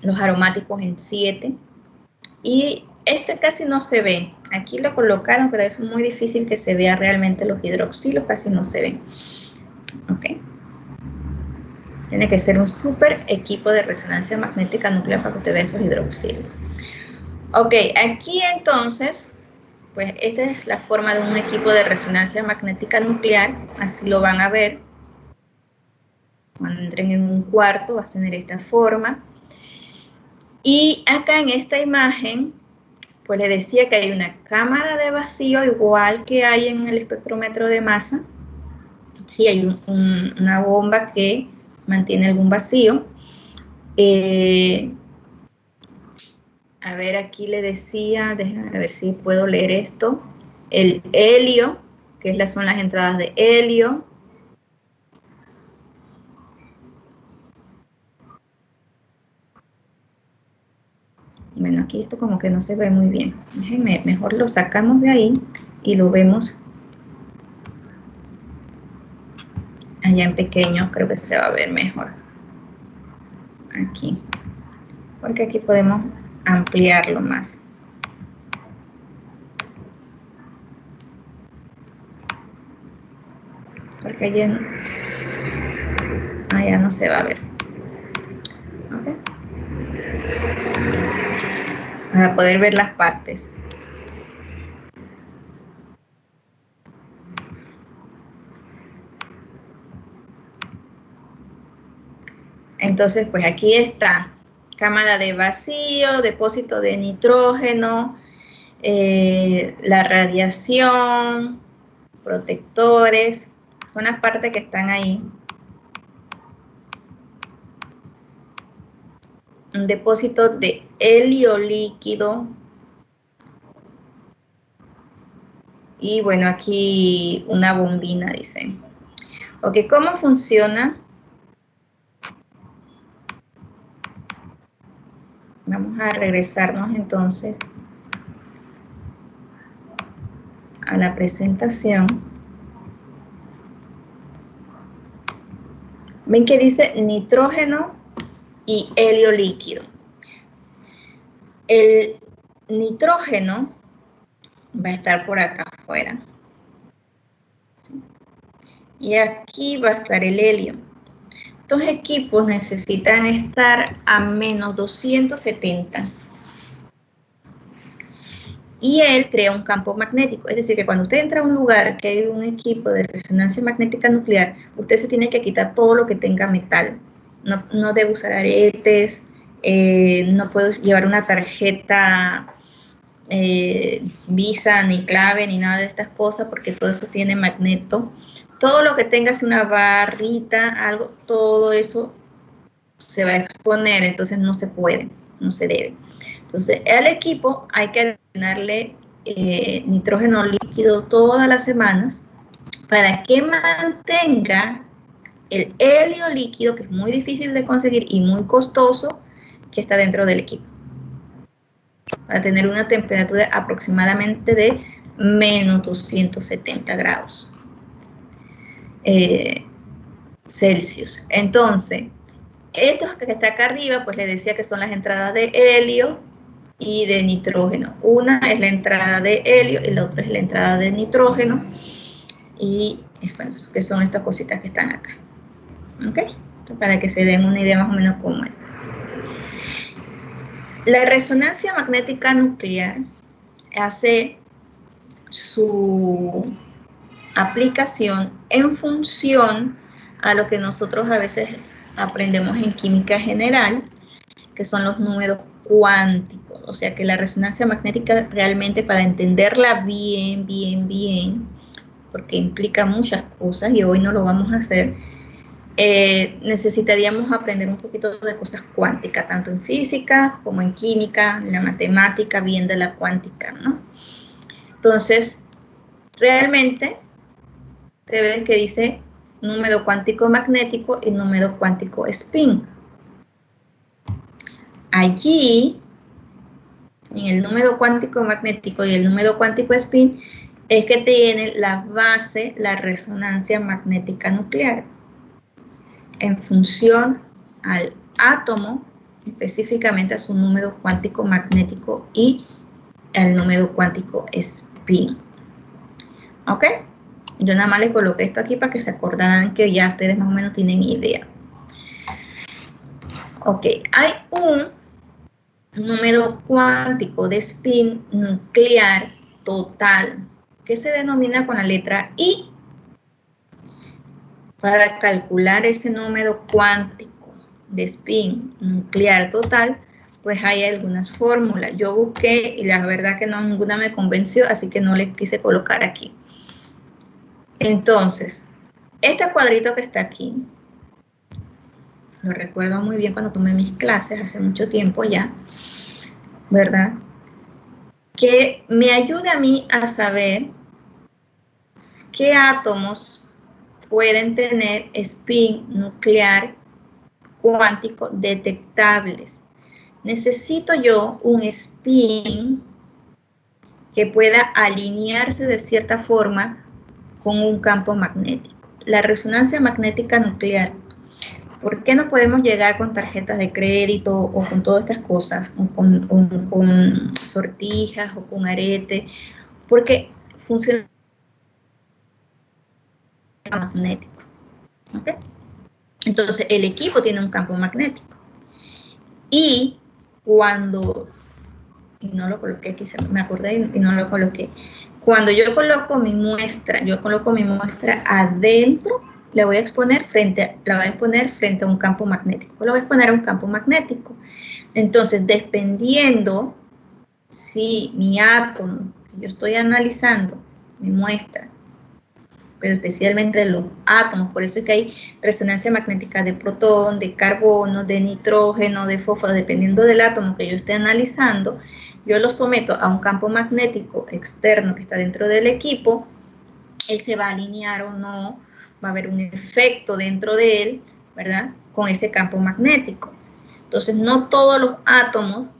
S1: Los aromáticos en 7, y este casi no se ve, aquí lo colocaron, pero es muy difícil que se vea realmente los hidroxilos, casi no se ven, ¿ok? Tiene que ser un súper equipo de resonancia magnética nuclear para que usted vea esos hidroxilos. Ok, aquí entonces, pues esta es la forma de un equipo de resonancia magnética nuclear, así lo van a ver. Cuando entren en un cuarto va a tener esta forma. Y acá en esta imagen, pues les decía que hay una cámara de vacío, igual que hay en el espectrómetro de masa. Sí, hay una bomba que mantiene algún vacío. A ver, aquí le decía, déjenme ver si puedo leer esto. El helio, que son las entradas de helio. Bueno, aquí esto como que no se ve muy bien. Déjenme, mejor lo sacamos de ahí y lo vemos allá en pequeño. Creo que se va a ver mejor. Aquí. Porque aquí podemos ampliarlo más. Porque allá no se va a ver. ¿Okay? Para poder ver las partes. Entonces, pues aquí está. Cámara de vacío, depósito de nitrógeno, la radiación, protectores, son las partes que están ahí. Un depósito de helio líquido. Y bueno, aquí una bombina, dicen. Ok, ¿cómo funciona? Vamos a regresarnos entonces a la presentación. ven que dice nitrógeno y helio líquido. El nitrógeno va a estar por acá afuera. Y aquí va a estar el helio. Estos equipos necesitan estar a menos 270. Y él crea un campo magnético. Es decir, que cuando usted entra a un lugar que hay un equipo de resonancia magnética nuclear, usted se tiene que quitar todo lo que tenga metal. No debe usar aretes, no puede llevar una tarjeta Visa, ni clave, ni nada de estas cosas, porque todo eso tiene magneto. Todo lo que tenga así una barrita, algo, todo eso se va a exponer, entonces no se puede, no se debe. Entonces, al equipo hay que darle nitrógeno líquido todas las semanas para que mantenga el helio líquido, que es muy difícil de conseguir y muy costoso, que está dentro del equipo. Para tener una temperatura aproximadamente de menos 270 grados Celsius. Entonces, estos que está acá arriba, pues les decía que son las entradas de helio y de nitrógeno. Una es la entrada de helio y la otra es la entrada de nitrógeno. Y bueno, que son estas cositas que están acá. ¿Ok? Entonces, para que se den una idea más o menos cómo es. La resonancia magnética nuclear hace su aplicación en función a lo que nosotros a veces aprendemos en química general, que son los números cuánticos. O sea que la resonancia magnética realmente, para entenderla bien, porque implica muchas cosas y hoy no lo vamos a hacer, necesitaríamos aprender un poquito de cosas cuánticas, tanto en física como en química, en la matemática, bien de la cuántica, ¿no? Entonces, realmente, te ves que dice número cuántico magnético y número cuántico spin. Allí, en el número cuántico magnético y el número cuántico spin, es que tiene la base, la resonancia magnética nuclear, en función al átomo, específicamente a su número cuántico magnético y al número cuántico spin. ¿Ok? Yo nada más le coloqué esto aquí para que se acordaran, que ya ustedes más o menos tienen idea. Ok, hay un número cuántico de spin nuclear total que se denomina con la letra I. Para calcular ese número cuántico de spin nuclear total, pues hay algunas fórmulas. Yo busqué y la verdad que no, ninguna me convenció, así que no le quise colocar aquí. Entonces, este cuadrito que está aquí, lo recuerdo muy bien cuando tomé mis clases hace mucho tiempo ya, ¿verdad? Que me ayuda a mí a saber qué átomos pueden tener spin nuclear cuántico detectables. Necesito yo un spin que pueda alinearse de cierta forma con un campo magnético. La resonancia magnética nuclear. ¿Por qué no podemos llegar con tarjetas de crédito o con todas estas cosas, o con sortijas o con arete? Porque funciona magnético. ¿Okay? Entonces, el equipo tiene un campo magnético. Y cuando, y no lo coloqué aquí, me acordé y no lo coloqué. Cuando yo coloco mi muestra, adentro, la voy a exponer frente a un campo magnético. Lo voy a exponer a un campo magnético. Entonces, dependiendo si mi átomo que yo estoy analizando, mi muestra, pero especialmente de los átomos, por eso es que hay resonancia magnética de protón, de carbono, de nitrógeno, de fósforo, dependiendo del átomo que yo esté analizando, yo lo someto a un campo magnético externo que está dentro del equipo, él se va a alinear o no, va a haber un efecto dentro de él, ¿verdad? Con ese campo magnético. Entonces, no todos los átomos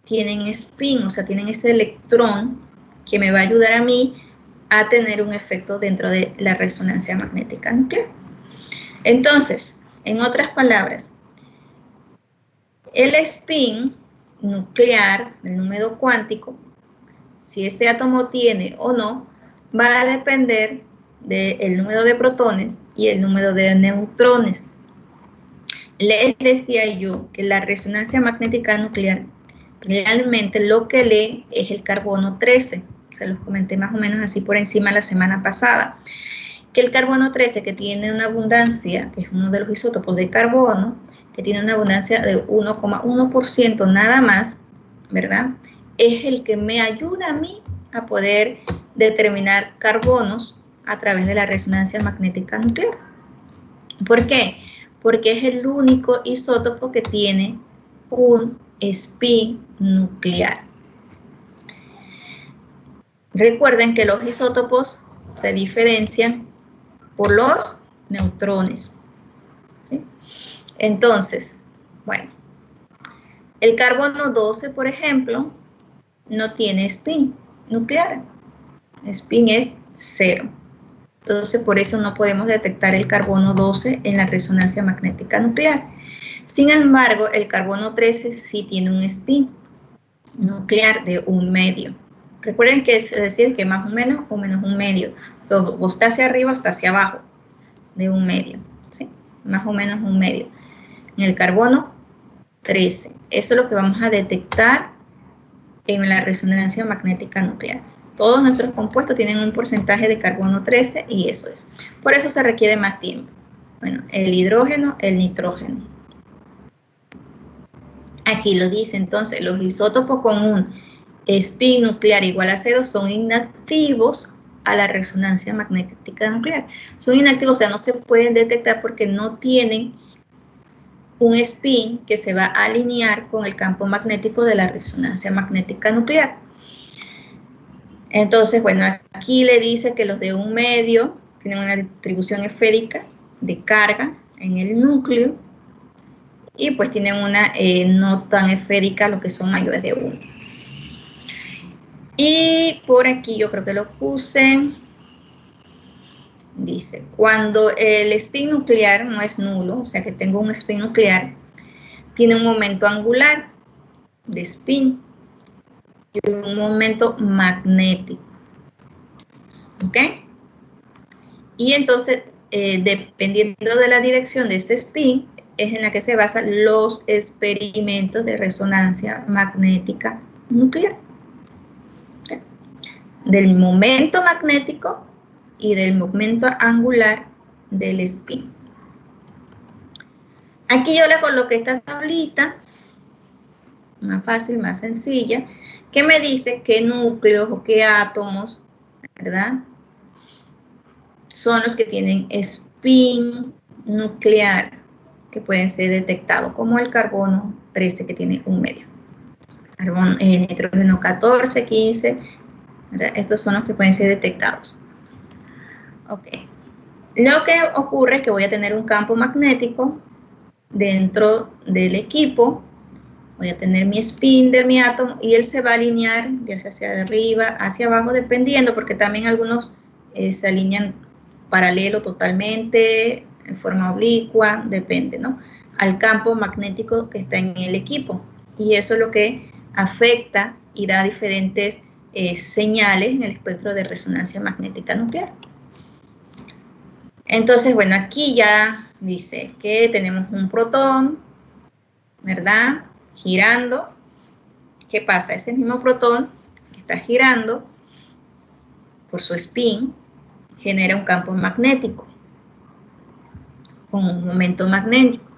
S1: tienen spin, o sea, tienen ese electrón que me va a ayudar a mí a tener un efecto dentro de la resonancia magnética nuclear. Entonces, En otras palabras, el spin nuclear, el número cuántico, si este átomo tiene o no, va a depender del número de protones y el número de neutrones. Les decía yo que la resonancia magnética nuclear realmente lo que lee es el carbono 13. Se los comenté más o menos así por encima la semana pasada. Que el carbono 13, que tiene una abundancia, que es uno de los isótopos de carbono, que tiene una abundancia de 1,1% nada más, ¿verdad? Es el que me ayuda a mí a poder determinar carbonos a través de la resonancia magnética nuclear. ¿Por qué? Porque es el único isótopo que tiene un spin nuclear. Recuerden que los isótopos se diferencian por los neutrones, ¿sí? Entonces, bueno, el carbono 12, por ejemplo, no tiene spin nuclear. Spin es 0. Entonces, por eso no podemos detectar el carbono 12 en la resonancia magnética nuclear. Sin embargo, el carbono 13 sí tiene un spin nuclear de 1/2. Recuerden que es decir que más o menos o menos 1/2. O está hacia arriba o está hacia abajo de 1/2. ¿Sí? Más o menos 1/2. En el carbono 13. Eso es lo que vamos a detectar en la resonancia magnética nuclear. Todos nuestros compuestos tienen un porcentaje de carbono 13 y eso es. Por eso se requiere más tiempo. Bueno, el hidrógeno, el nitrógeno. Aquí lo dice, entonces, los isótopos con un spin nuclear igual a 0 son inactivos a la resonancia magnética nuclear. Son inactivos, o sea, no se pueden detectar porque no tienen un spin que se va a alinear con el campo magnético de la resonancia magnética nuclear. Entonces, bueno, aquí le dice que los de 1/2 tienen una distribución esférica de carga en el núcleo y pues tienen una no tan esférica, lo que son mayores de 1. Y por aquí yo creo que lo puse, dice, cuando el spin nuclear no es nulo, o sea que tengo un spin nuclear, tiene un momento angular de spin y un momento magnético. ¿Ok? Y entonces, dependiendo de la dirección de este spin, es en la que se basan los experimentos de resonancia magnética nuclear. ¿Okay? Del momento magnético y del momento angular del spin. Aquí yo le coloqué esta tablita, más fácil, más sencilla, que me dice qué núcleos o qué átomos, ¿verdad?, son los que tienen spin nuclear que pueden ser detectados, como el carbono 13 que tiene 1/2. Nitrógeno 14, 15, ¿verdad? Estos son los que pueden ser detectados. Ok. Lo que ocurre es que voy a tener un campo magnético dentro del equipo. Voy a tener mi spin de mi átomo y él se va a alinear ya sea hacia arriba, hacia abajo, dependiendo, porque también algunos se alinean paralelo totalmente, en forma oblicua, depende, ¿no?, al campo magnético que está en el equipo. Y eso es lo que afecta y da diferentes señales en el espectro de resonancia magnética nuclear. Entonces, bueno, aquí ya dice que tenemos un protón, ¿verdad?, girando. ¿Qué pasa? Ese mismo protón que está girando por su spin genera un campo magnético con un momento magnético.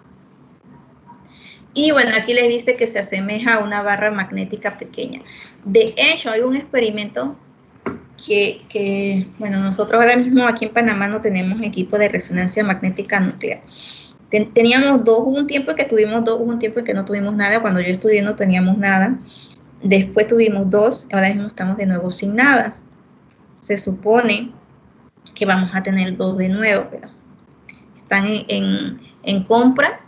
S1: Y bueno, aquí les dice que se asemeja a una barra magnética pequeña. De hecho, hay un experimento que bueno, nosotros ahora mismo aquí en Panamá no tenemos equipo de resonancia magnética nuclear. Teníamos dos, hubo un tiempo en que tuvimos dos, hubo un tiempo en que no tuvimos nada. Cuando yo estudié no teníamos nada. Después tuvimos dos, ahora mismo estamos de nuevo sin nada. Se supone que vamos a tener dos de nuevo, pero están en compra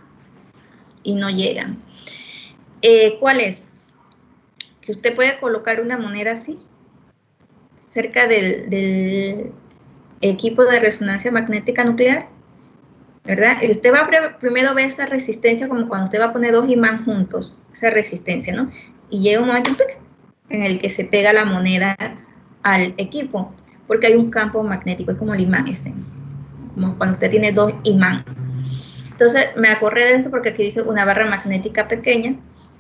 S1: y no llegan. ¿Cuál es? Que usted puede colocar una moneda así, cerca del equipo de resonancia magnética nuclear, ¿verdad? Y usted va primero ver esa resistencia como cuando usted va a poner dos imán juntos, esa resistencia, ¿no? Y llega un momento en el que se pega la moneda al equipo, porque hay un campo magnético, es como el imán ese, como cuando usted tiene dos imán. Entonces, me acordé de eso porque aquí dice una barra magnética pequeña,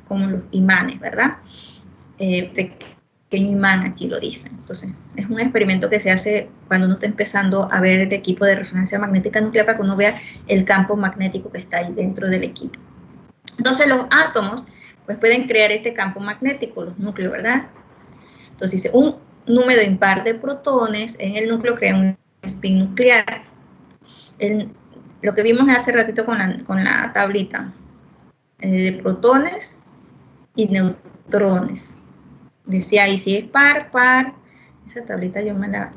S1: como los imanes, ¿verdad? Pequeño imán, aquí lo dice. Entonces, es un experimento que se hace cuando uno está empezando a ver el equipo de resonancia magnética nuclear para que uno vea el campo magnético que está ahí dentro del equipo. Entonces, los átomos, pues pueden crear este campo magnético, los núcleos, ¿verdad? Entonces, dice, un número impar de protones en el núcleo crea un spin nuclear. Lo que vimos hace ratito con la tablita de protones y neutrones. Decía ahí si es par, esa tablita yo me la,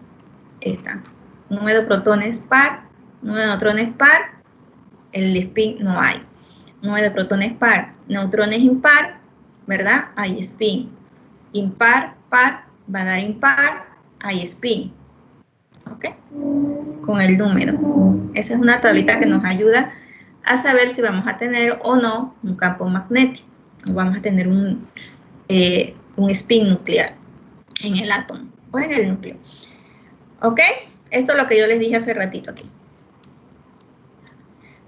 S1: esta, número de protones par, número de neutrones par, el spin no hay. Número de protones par, neutrones impar, ¿verdad? Hay spin. Impar, par, va a dar impar, hay spin. ¿Ok? Con el número. Esa es una tablita que nos ayuda a saber si vamos a tener o no un campo magnético. O vamos a tener un spin nuclear en el átomo o en el núcleo. ¿Ok? Esto es lo que yo les dije hace ratito aquí.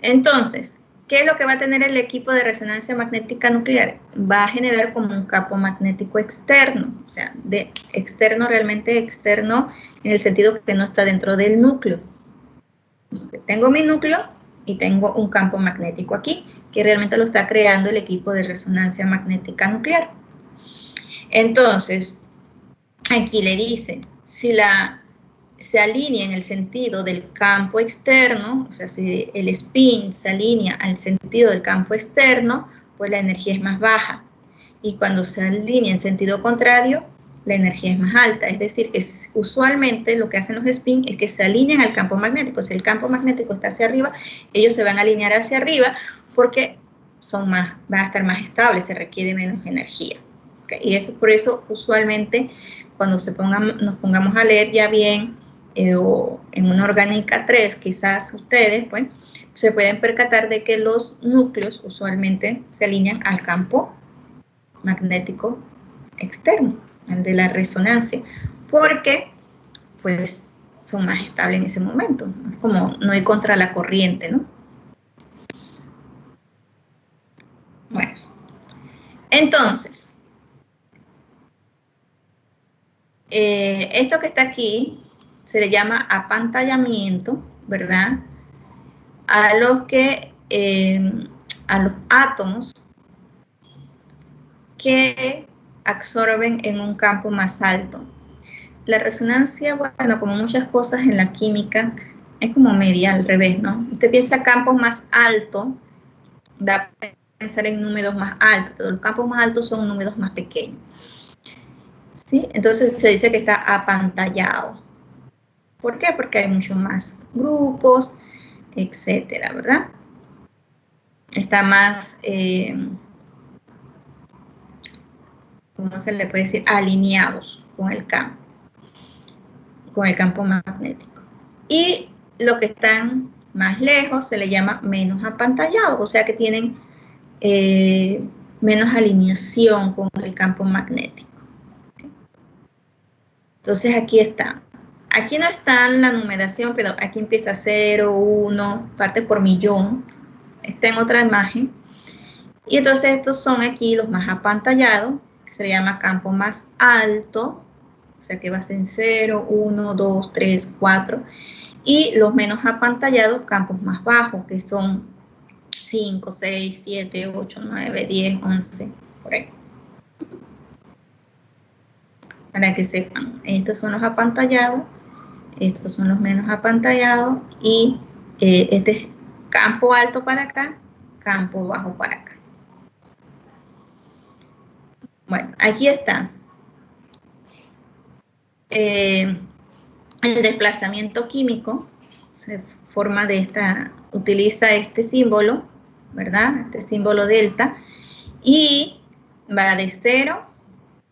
S1: Entonces, ¿qué es lo que va a tener el equipo de resonancia magnética nuclear? Va a generar como un campo magnético externo, o sea, de externo, realmente externo, en el sentido que no está dentro del núcleo. Tengo mi núcleo y tengo un campo magnético aquí, que realmente lo está creando el equipo de resonancia magnética nuclear. Entonces, aquí le dice, si se alinea en el sentido del campo externo, o sea, si el spin se alinea al sentido del campo externo, pues la energía es más baja. Y cuando se alinea en sentido contrario, la energía es más alta. Es decir, que usualmente lo que hacen los spin es que se alinean al campo magnético. Si el campo magnético está hacia arriba, ellos se van a alinear hacia arriba porque van a estar más estables, se requiere menos energía. ¿Okay? Y eso por eso usualmente cuando nos pongamos a leer ya bien o en una orgánica 3, quizás ustedes pues, se pueden percatar de que los núcleos usualmente se alinean al campo magnético externo, al de la resonancia, porque pues son más estables en ese momento. Es como no ir contra la corriente, ¿no? Bueno, entonces, esto que está aquí se le llama apantallamiento, ¿verdad? A los átomos que absorben en un campo más alto. La resonancia, bueno, como muchas cosas en la química, es como media al revés, ¿no? Usted piensa campos más altos, va a pensar en números más altos, pero los campos más altos son números más pequeños. ¿Sí? Entonces se dice que está apantallado. ¿Por qué? Porque hay muchos más grupos, etcétera, ¿verdad? Está más, ¿cómo se le puede decir? Alineados con el campo magnético. Y los que están más lejos se le llama menos apantallados, o sea que tienen menos alineación con el campo magnético. ¿Okay? Entonces aquí está. Aquí no está la numeración, pero aquí empieza 0, 1, parte por millón. Está en otra imagen. Y entonces estos son aquí los más apantallados, que se le llama campo más alto, o sea que va a ser 0, 1, 2, 3, 4. Y los menos apantallados, campos más bajos, que son 5, 6, 7, 8, 9, 10, 11, por ahí. Para que sepan, estos son los apantallados, estos son los menos apantallados y este es campo alto para acá, campo bajo para acá. Bueno, aquí está. El desplazamiento químico se forma utiliza este símbolo, ¿verdad? Este símbolo delta, y va de 0,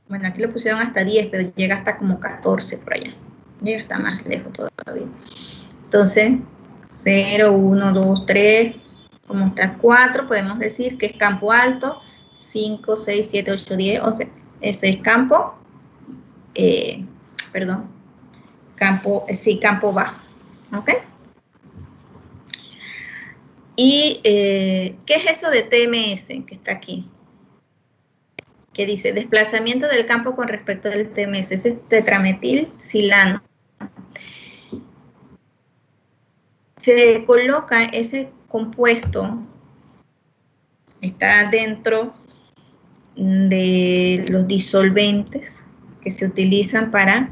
S1: bueno, aquí lo pusieron hasta 10, pero llega hasta como 14 por allá, llega hasta más lejos todavía. Entonces, 0, 1, 2, 3, como está 4, podemos decir que es campo alto, 5, 6, 7, 8, 10, o sea, ese es campo, campo bajo, ¿ok? ¿Y qué es eso de TMS que está aquí? Que dice desplazamiento del campo con respecto al TMS, ese es tetrametilsilano. Se coloca ese compuesto, está dentro de los disolventes que se utilizan para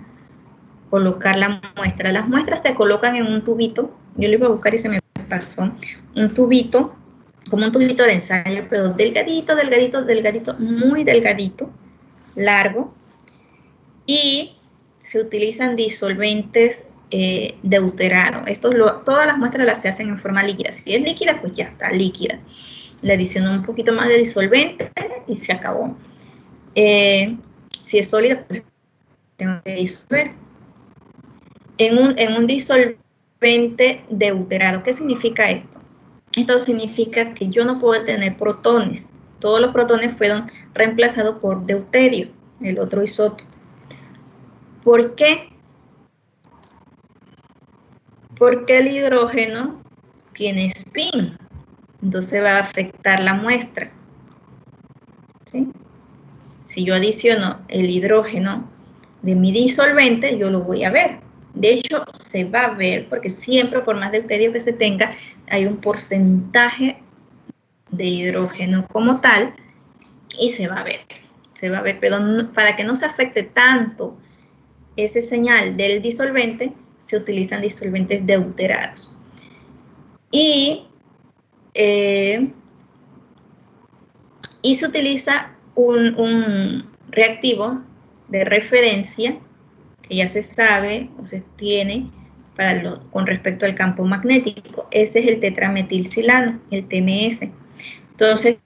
S1: colocar la muestra. Las muestras se colocan en un tubito, yo lo iba a buscar y se me pasó, un tubito, como un tubito de ensayo, pero delgadito, delgadito, delgadito, muy delgadito, largo, y se utilizan disolventes deuterados. Todas las muestras las se hacen en forma líquida. Si es líquida, pues ya está líquida. Le adiciono un poquito más de disolvente y se acabó. Si es sólida, pues tengo que disolver. En un disolvente deuterado, ¿qué significa esto? Esto significa que yo no puedo tener protones. Todos los protones fueron reemplazados por deuterio, el otro isótopo. ¿Por qué? Porque el hidrógeno tiene spin, entonces va a afectar la muestra, ¿sí? Si yo adiciono el hidrógeno de mi disolvente, yo lo voy a ver. De hecho, se va a ver, porque siempre, por más deuterio que se tenga, hay un porcentaje de hidrógeno como tal, y se va a ver, pero no, para que no se afecte tanto ese señal del disolvente, se utilizan disolventes deuterados. Y se utiliza un reactivo de referencia que ya se sabe o se tiene con respecto al campo magnético. Ese es el tetrametilsilano, el TMS. Entonces,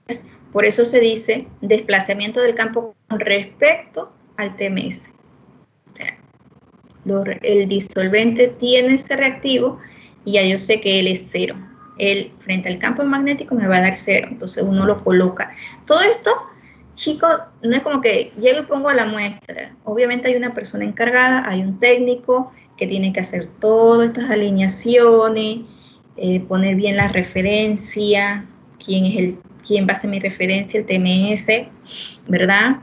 S1: por eso se dice desplazamiento del campo con respecto al TMS. O sea, el disolvente tiene ese reactivo y ya yo sé que él es 0. Él frente al campo magnético me va a dar 0, entonces uno lo coloca. Todo esto, chicos, no es como que llego y pongo la muestra. Obviamente hay una persona encargada, hay un técnico que tiene que hacer todas estas alineaciones, poner bien la referencia, quién va a ser mi referencia, el TMS, ¿verdad?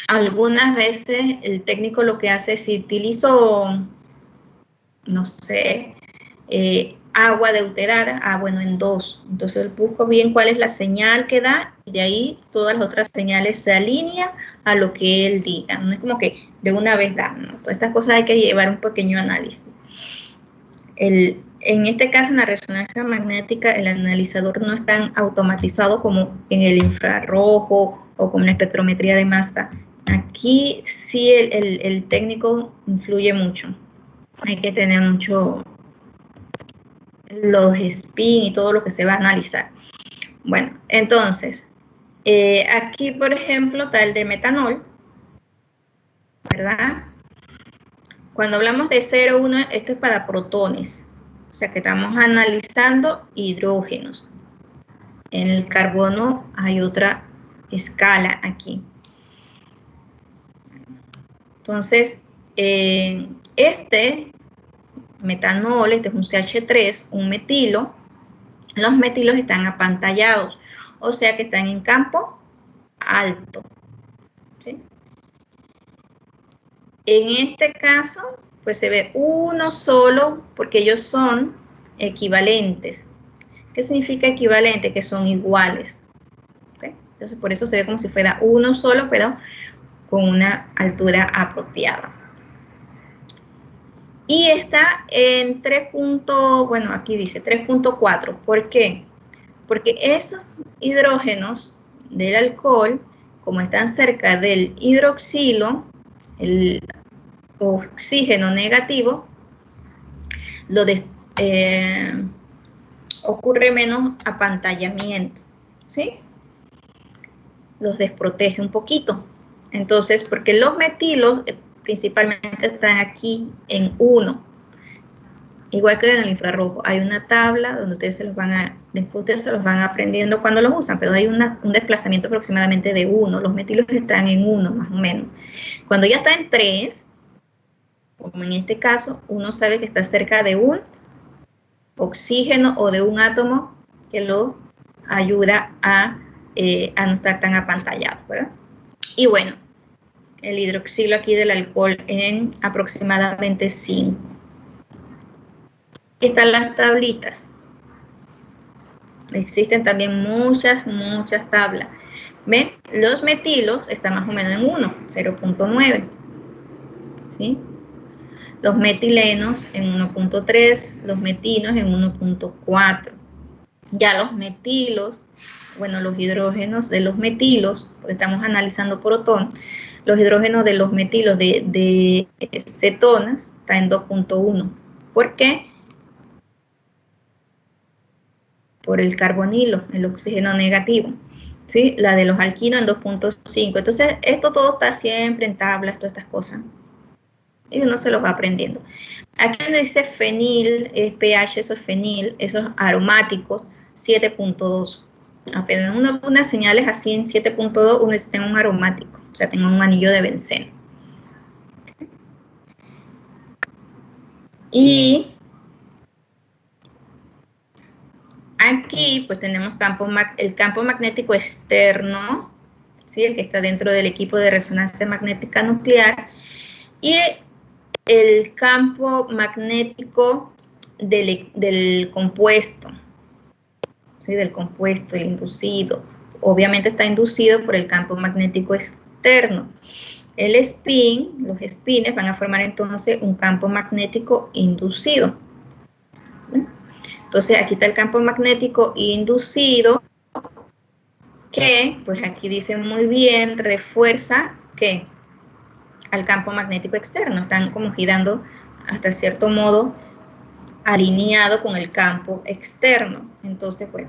S1: Algunas veces el técnico lo que hace es, si utilizo, no sé, agua deuterada, bueno, en 2. Entonces busco bien cuál es la señal que da y de ahí todas las otras señales se alinean a lo que él diga. No es como que de una vez da, ¿no? Todas estas cosas hay que llevar un pequeño análisis. En este caso, en la resonancia magnética, el analizador no es tan automatizado como en el infrarrojo o con la espectrometría de masa. Aquí sí el técnico influye mucho. Hay que tener mucho los spin y todo lo que se va a analizar. Bueno, entonces, aquí, por ejemplo, está el de metanol, ¿verdad? Cuando hablamos de 0, 1, esto es para protones. O sea, que estamos analizando hidrógenos. En el carbono hay otra escala aquí. Entonces, metanol, este es un CH3, un metilo. Los metilos están apantallados, o sea que están en campo alto, ¿sí? En este caso, pues se ve uno solo porque ellos son equivalentes. ¿Qué significa equivalente? Que son iguales. ¿Okay? Entonces, por eso se ve como si fuera uno solo, pero con una altura apropiada. Y está en 3. Bueno, aquí dice 3.4. ¿Por qué? Porque esos hidrógenos del alcohol, como están cerca del hidroxilo, el oxígeno negativo, ocurre menos apantallamiento, ¿sí? Los desprotege un poquito. Entonces, porque los metilos principalmente están aquí en 1. igual que en el infrarrojo, hay una tabla donde después ustedes se los van aprendiendo cuando los usan, pero hay un desplazamiento aproximadamente de 1, los metilos están en 1 más o menos. Cuando ya está en 3, como en este caso, uno sabe que está cerca de un oxígeno o de un átomo que lo ayuda a no estar tan apantallado, ¿verdad? Y bueno, el hidroxilo aquí del alcohol en aproximadamente 5. Aquí están las tablitas. Existen también muchas tablas. ¿Ven? Los metilos están más o menos en 1, 0.9. ¿Sí? Los metilenos en 1.3, los metinos en 1.4. Ya los metilos, bueno, los hidrógenos de los metilos, porque estamos analizando protón, los hidrógenos de los metilos de cetonas están en 2.1. ¿Por qué? Por el carbonilo, el oxígeno negativo. ¿Sí? La de los alquinos en 2.5. Entonces, esto todo está siempre en tablas, todas estas cosas. Y uno se los va aprendiendo. Aquí donde dice fenil, es pH, eso es fenil, esos aromáticos, 7.2. Apenas uno pone señales así en 7.2, uno dice, tengo un aromático, o sea, tengo un anillo de benceno. Y aquí, pues tenemos el campo magnético externo, ¿sí? El que está dentro del equipo de resonancia magnética nuclear, y el campo magnético del compuesto, ¿sí? Del compuesto, el inducido. Obviamente está inducido por el campo magnético externo. El spin, los spines van a formar entonces un campo magnético inducido. Entonces aquí está el campo magnético inducido que, pues aquí dice muy bien, refuerza ¿qué? Al campo magnético externo. Están como girando hasta cierto modo alineado con el campo externo. Entonces, pues,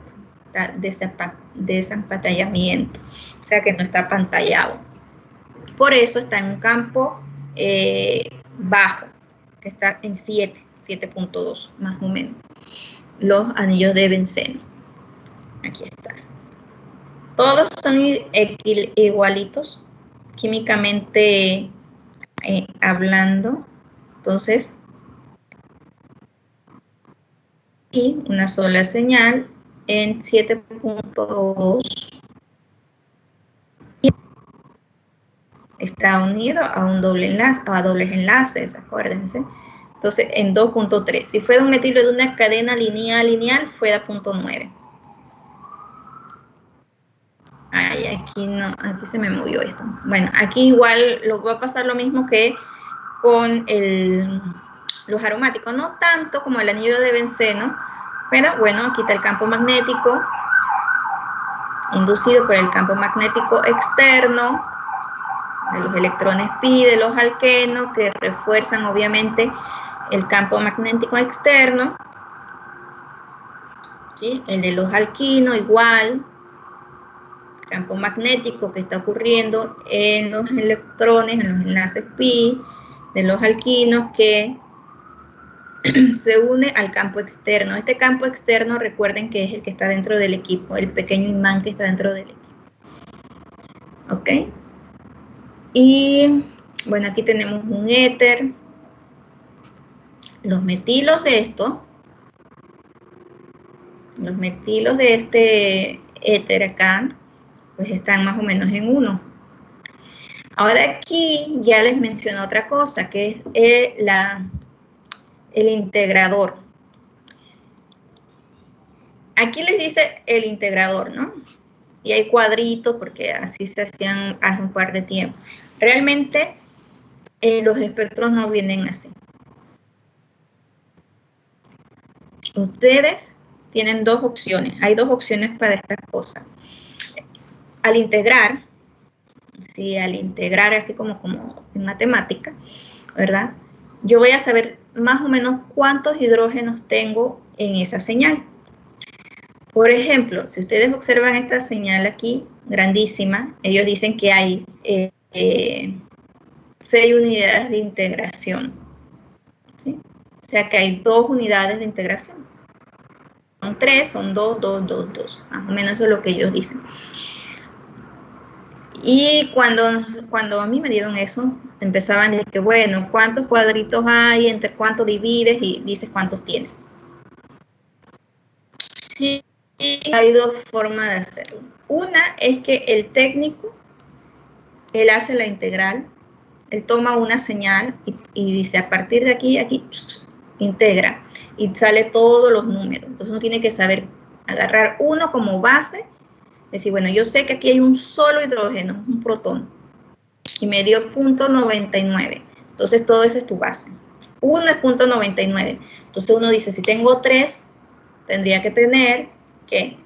S1: está desapantallamiento, o sea que no está apantallado. Por eso está en un campo bajo, que está en 7.2, más o menos. Los anillos de benceno. Aquí está. Todos son igualitos, químicamente hablando. Entonces, y una sola señal en 7.2 está unido a un doble enlace, a dobles enlaces, acuérdense. Entonces, en 2.3. Si fuera un metilo de una cadena lineal, fue a 0.9. Ay, aquí no, aquí se me movió esto. Bueno, aquí igual va a pasar lo mismo que con los aromáticos, no tanto como el anillo de benceno, pero bueno, aquí está el campo magnético inducido por el campo magnético externo de los electrones pi de los alquenos que refuerzan obviamente el campo magnético externo, ¿sí? El de los alquinos igual, campo magnético que está ocurriendo en los electrones, en los enlaces pi de los alquinos que se une al campo externo. Este campo externo, recuerden que es el que está dentro del equipo, el pequeño imán que está dentro del equipo. ¿Ok? Y bueno, aquí tenemos un éter. Los metilos de esto, los metilos de este éter acá, pues están más o menos en 1. Ahora aquí ya les menciono otra cosa, que es el integrador. Aquí les dice el integrador, ¿no? Y hay cuadritos porque así se hacían hace un par de tiempo. Realmente los espectros no vienen así. Ustedes tienen dos opciones. Hay dos opciones para estas cosas. Al integrar, sí, al integrar así como en matemática, ¿verdad? Yo voy a saber más o menos cuántos hidrógenos tengo en esa señal. Por ejemplo, si ustedes observan esta señal aquí, grandísima, ellos dicen que hay 6 unidades de integración. ¿Sí? sea que hay 2 unidades de integración. Son 3, son 2, 2, 2, 2. Más o menos eso es lo que ellos dicen. Y cuando a mí me dieron eso, empezaban a decir que, bueno, ¿cuántos cuadritos hay? ¿Entre cuántos divides? Y dices cuántos tienes. Sí, hay 2 formas de hacerlo. Una es que el técnico, él hace la integral, él toma una señal y dice, a partir de aquí, integra, y sale todos los números. Entonces uno tiene que saber agarrar uno como base, decir, bueno, yo sé que aquí hay un solo hidrógeno, un protón, y me dio 0.99. Entonces todo eso es tu base. 1 es 0.99. Entonces uno dice, si tengo 3, tendría que tener, ¿qué?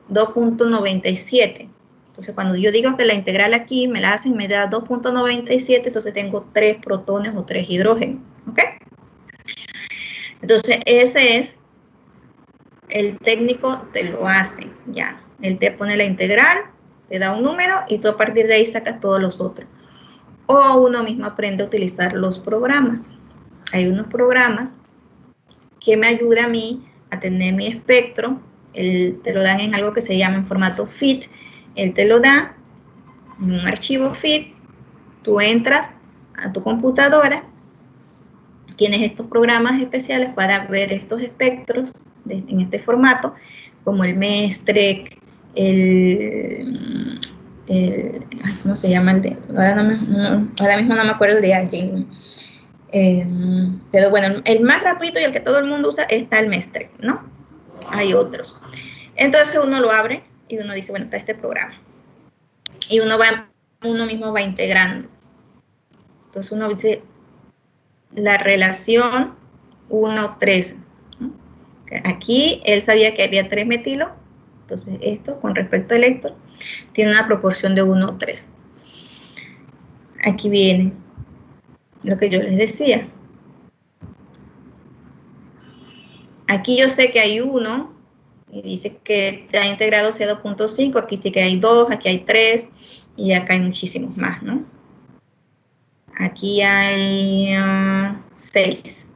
S1: 2.97. Entonces cuando yo digo que la integral aquí me la hacen, me da 2.97, entonces tengo 3 protones o 3 hidrógenos. ¿Ok? Entonces ese es, el técnico te lo hace, ya. Él te pone la integral, te da un número y tú a partir de ahí sacas todos los otros. O uno mismo aprende a utilizar los programas. Hay unos programas que me ayudan a mí a tener mi espectro. Te lo dan en algo que se llama en formato FIT. Él te lo da en un archivo FIT. Tú entras a tu computadora, tienes estos programas especiales para ver estos espectros en este formato, como el MESTREC, ¿cómo se llama? Ahora mismo no me acuerdo el de alguien. Pero bueno, el más gratuito y el que todo el mundo usa está el MESTREC, ¿no? Hay otros. Entonces uno lo abre y uno dice, bueno, está este programa. Y uno mismo va integrando. Entonces uno dice la relación 1, 3. Aquí él sabía que había 3 metilos. Entonces esto, con respecto al electrón, tiene una proporción de 1, 3. Aquí viene lo que yo les decía. Aquí yo sé que hay 1, y dice que está integrado C2.5, aquí sí que hay 2, aquí hay 3, y acá hay muchísimos más, ¿no? Aquí hay 6.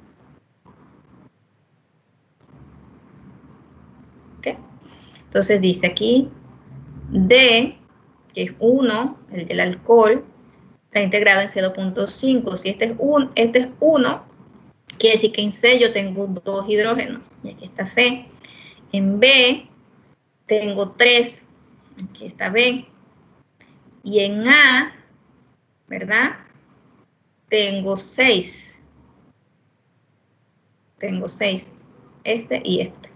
S1: ¿Okay? Entonces dice aquí, D, que es 1, el del alcohol, está integrado en C2.5. Si este es 1, quiere decir que en C yo tengo 2 hidrógenos, y aquí está C. En B tengo 3, aquí está B. Y en A, ¿verdad? Tengo 6. Tengo 6. Este y este.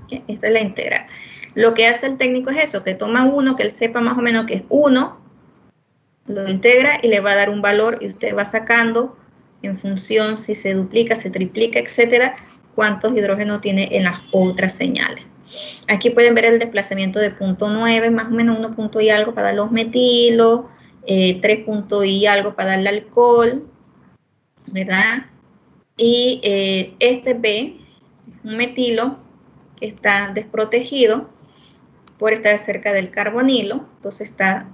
S1: ¿Okay? Esta es la integral. Lo que hace el técnico es eso, que toma uno, que él sepa más o menos que es 1, lo integra y le va a dar un valor y usted va sacando en función si se duplica, se triplica, etcétera, cuántos hidrógenos tiene en las otras señales. Aquí pueden ver el desplazamiento de 0.9, más o menos 1 punto y algo para dar los metilos, 3 puntos y algo para darle alcohol, ¿verdad? Y este B, un metilo que está desprotegido por estar cerca del carbonilo, entonces está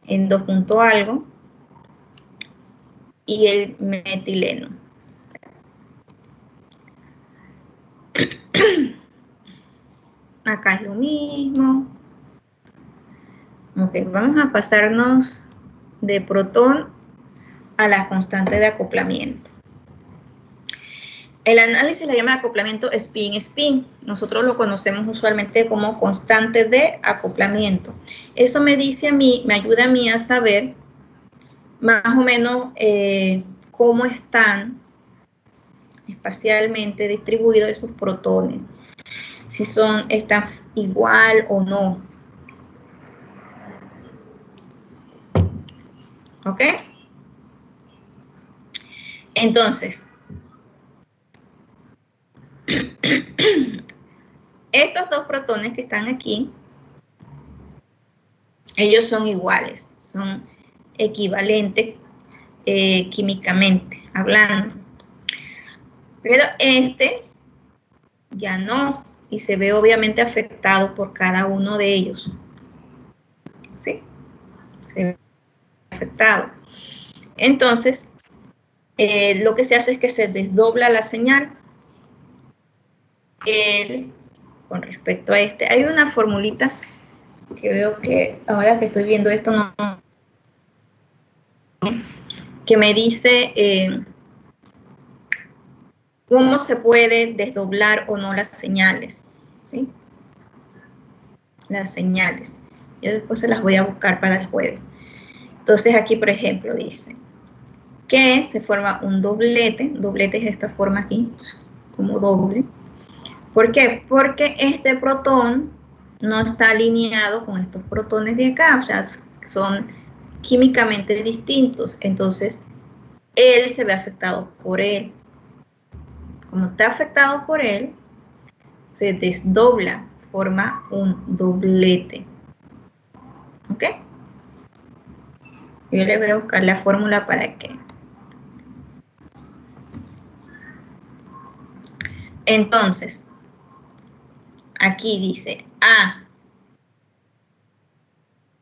S1: en 2 punto algo, y el metileno. Acá es lo mismo. Ok, vamos a pasarnos de protón a la constante de acoplamiento. El análisis le llama acoplamiento spin-spin. Nosotros lo conocemos usualmente como constante de acoplamiento. Eso me dice a mí, me ayuda a mí a saber más o menos cómo están espacialmente distribuidos esos protones. Si están igual o no. ¿Ok? Entonces, estos 2 protones que están aquí, ellos son iguales, son equivalentes químicamente hablando. Pero este ya no, y se ve obviamente afectado por cada uno de ellos. ¿Sí? Se ve afectado. Entonces, lo que se hace es que se desdobla la señal. Con respecto a este, hay una formulita que veo que ahora que estoy viendo esto no, que me dice cómo se puede desdoblar o no las señales, ¿sí? Las señales. Yo después se las voy a buscar para el jueves. Entonces aquí, por ejemplo, dice que se forma un doblete. Doblete es esta forma aquí, como doble. ¿Por qué? Porque este protón no está alineado con estos protones de acá, o sea, son químicamente distintos. Entonces, él se ve afectado por él. Como está afectado por él, se desdobla, forma un doblete. ¿Ok? Yo le voy a buscar la fórmula para que. Entonces, aquí dice A.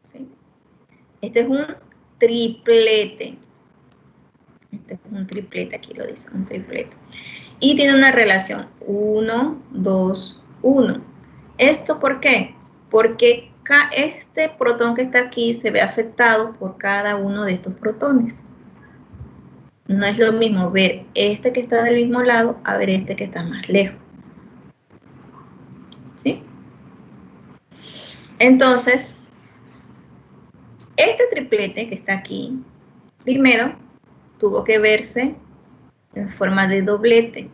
S1: ¿Sí? Este es un triplete. Este es un triplete, aquí lo dice, un triplete. Y tiene una relación 1, 2, 1. ¿Esto por qué? Porque este protón que está aquí se ve afectado por cada uno de estos protones. No es lo mismo ver este que está del mismo lado a ver este que está más lejos. ¿Sí? Entonces, este triplete que está aquí, primero tuvo que verse en forma de doblete.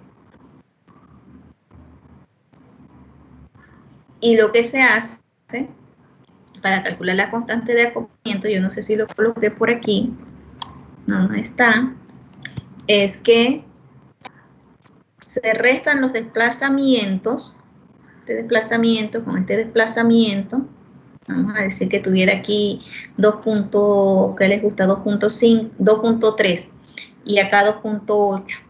S1: Y lo que se hace para calcular la constante de acoplamiento, yo no sé si lo coloqué por aquí, no está, es que se restan los desplazamientos, este desplazamiento con este desplazamiento. Vamos a decir que tuviera aquí 2. ¿Qué les gusta? 2.5, 2.3 y acá 2.8.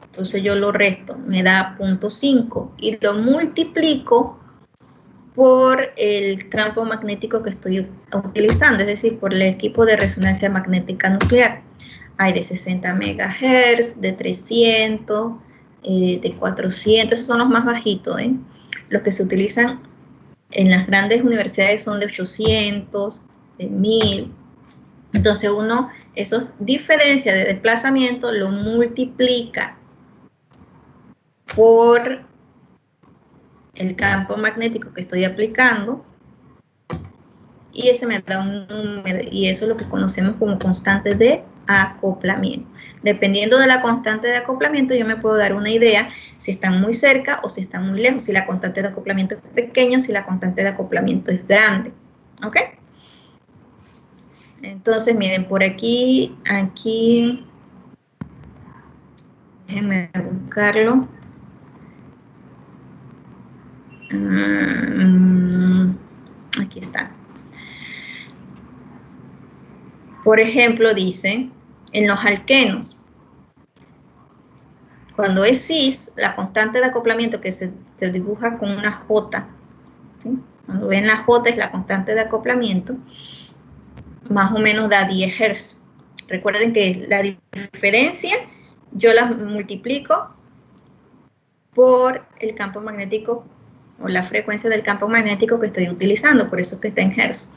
S1: Entonces yo lo resto, me da 0.5 y lo multiplico por el campo magnético que estoy utilizando, es decir, por el equipo de resonancia magnética nuclear. Hay de 60 MHz, de 300, de 400, esos son los más bajitos, ¿eh? Los que se utilizan en las grandes universidades son de 800, de 1000. Entonces uno, esos diferencias de desplazamiento lo multiplica por el campo magnético que estoy aplicando y ese me da un número, y eso es lo que conocemos como constante de acoplamiento. Dependiendo de la constante de acoplamiento, yo me puedo dar una idea si están muy cerca o si están muy lejos, si la constante de acoplamiento es pequeña, si la constante de acoplamiento es grande. ¿Ok? Entonces, miren, por aquí, déjenme buscarlo. Aquí está. Por ejemplo, dice, en los alquenos, cuando es cis, la constante de acoplamiento que se dibuja con una J, ¿sí? Cuando ven la J es la constante de acoplamiento, más o menos da 10 Hz. Recuerden que la diferencia yo la multiplico por el campo magnético o la frecuencia del campo magnético que estoy utilizando, por eso es que está en Hz.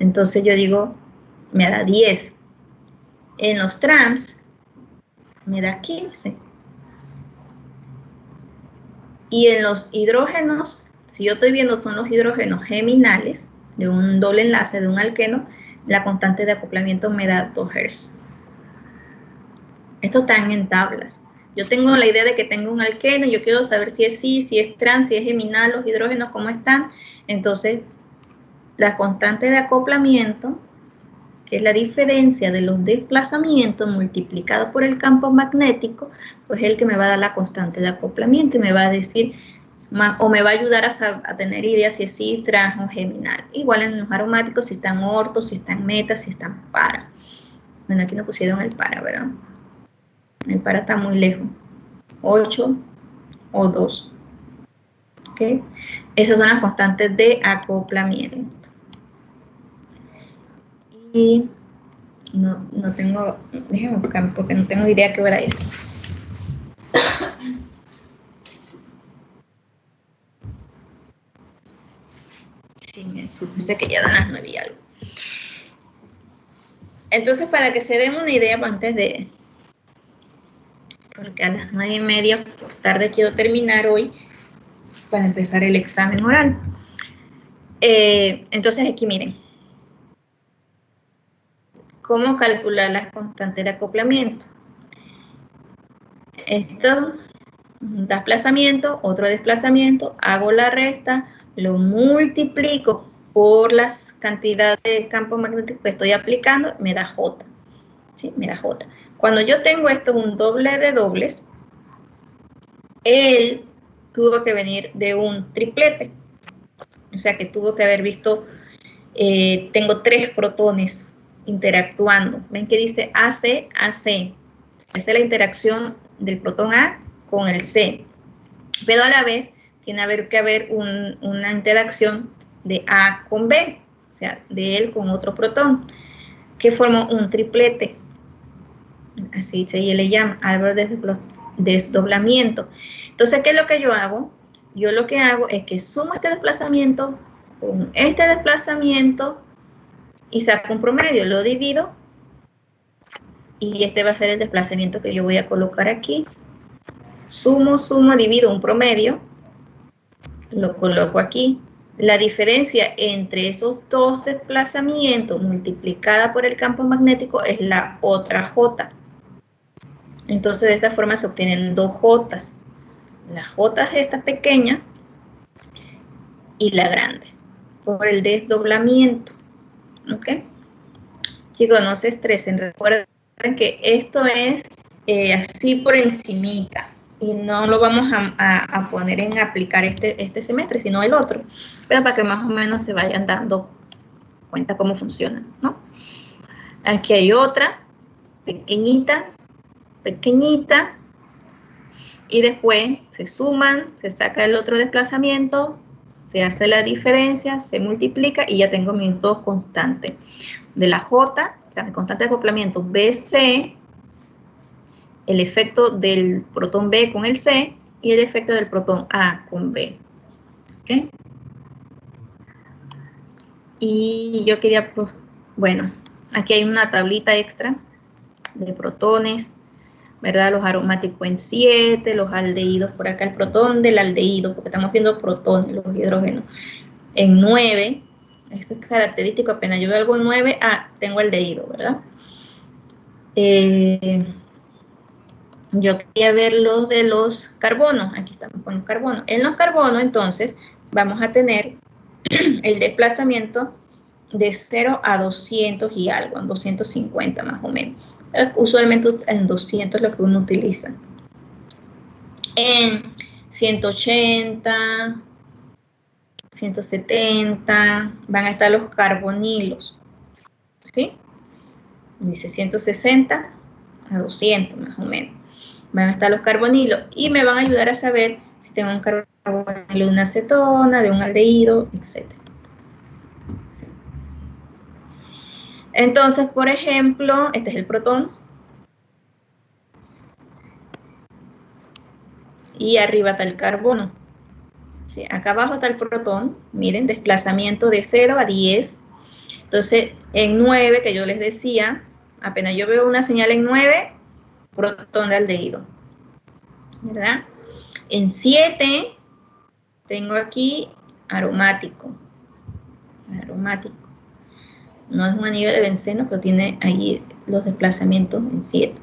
S1: Entonces yo digo, me da 10. En los trams me da 15. Y en los hidrógenos, si yo estoy viendo son los hidrógenos geminales de un doble enlace de un alqueno, la constante de acoplamiento me da 2 Hz. Esto está en tablas. Yo tengo la idea de que tengo un alqueno, yo quiero saber si es cis, si es trans, si es geminal, los hidrógenos, cómo están. Entonces, la constante de acoplamiento, que es la diferencia de los desplazamientos multiplicado por el campo magnético, pues es el que me va a dar la constante de acoplamiento y me va a decir, o me va a ayudar a tener ideas si es cis, trans o geminal. Igual en los aromáticos, si están ortos, si están metas, si están para. Bueno, aquí no pusieron el para, ¿verdad? El para está muy lejos. 8 o 2. ¿Ok? Esas son las constantes de acoplamiento. Y No tengo, déjenme buscar porque no tengo idea qué hora es. Sí, me supuse que ya dan las 9 y algo. Entonces, para que se den una idea antes de... Porque a las 9:30 por tarde quiero terminar hoy para empezar el examen oral. Entonces aquí miren. ¿Cómo calcular las constantes de acoplamiento? Esto, un desplazamiento, otro desplazamiento, hago la resta, lo multiplico por las cantidades de campo magnético que estoy aplicando, me da J. ¿Sí? Me da J. Cuando yo tengo esto, un doble de dobles, él tuvo que venir de un triplete. O sea que tuvo que haber visto, tengo 3 protones interactuando. ¿Ven que dice AC, AC? Esa es la interacción del protón A con el C. Pero a la vez tiene que haber una interacción de A con B, o sea, de él con otro protón, que forma un triplete. Así se le llama, árbol de desdoblamiento. Entonces, ¿qué es lo que yo hago? Yo lo que hago es que sumo este desplazamiento con este desplazamiento y saco un promedio, lo divido y este va a ser el desplazamiento que yo voy a colocar aquí. Sumo, divido un promedio, lo coloco aquí. La diferencia entre esos dos desplazamientos multiplicada por el campo magnético es la otra J. Entonces de esta forma se obtienen 2 Jotas. La J es esta pequeña y la grande, por el desdoblamiento. ¿Ok? Chicos, no se estresen, recuerden que esto es así por encimita y no lo vamos a poner en aplicar este semestre, sino el otro, pero para que más o menos se vayan dando cuenta cómo funciona, ¿no? Aquí hay otra, pequeñita, pequeñita, y después se suman, se saca el otro desplazamiento, se hace la diferencia, se multiplica y ya tengo mis 2 constantes. De la J, o sea, mi constante de acoplamiento BC, el efecto del protón B con el C y el efecto del protón A con B. ¿Ok? Y yo quería, pues, bueno, aquí hay una tablita extra de protones, ¿verdad? Los aromáticos en 7, los aldehídos, por acá el protón del aldehído, porque estamos viendo protones, los hidrógenos, en 9. Esto es característico, apenas yo veo algo en 9, tengo aldehído, ¿verdad? Yo quería ver los de los carbonos, aquí estamos con los carbonos. En los carbonos, entonces, vamos a tener el desplazamiento de 0 a 200 y algo, en 250 más o menos. Usualmente en 200 es lo que uno utiliza. En 180, 170 van a estar los carbonilos, ¿sí? Dice 160 a 200 más o menos. Van a estar los carbonilos y me van a ayudar a saber si tengo un carbonilo de una acetona, de un aldehído, etc. ¿Sí? Entonces, por ejemplo, este es el protón. Y arriba está el carbono. ¿Sí? Acá abajo está el protón. Miren, desplazamiento de 0 a 10. Entonces, en 9, que yo les decía, apenas yo veo una señal en 9, protón de aldehído, ¿verdad? En 7 tengo aquí aromático. Aromático. No es un anillo de benceno, pero tiene ahí los desplazamientos en 7.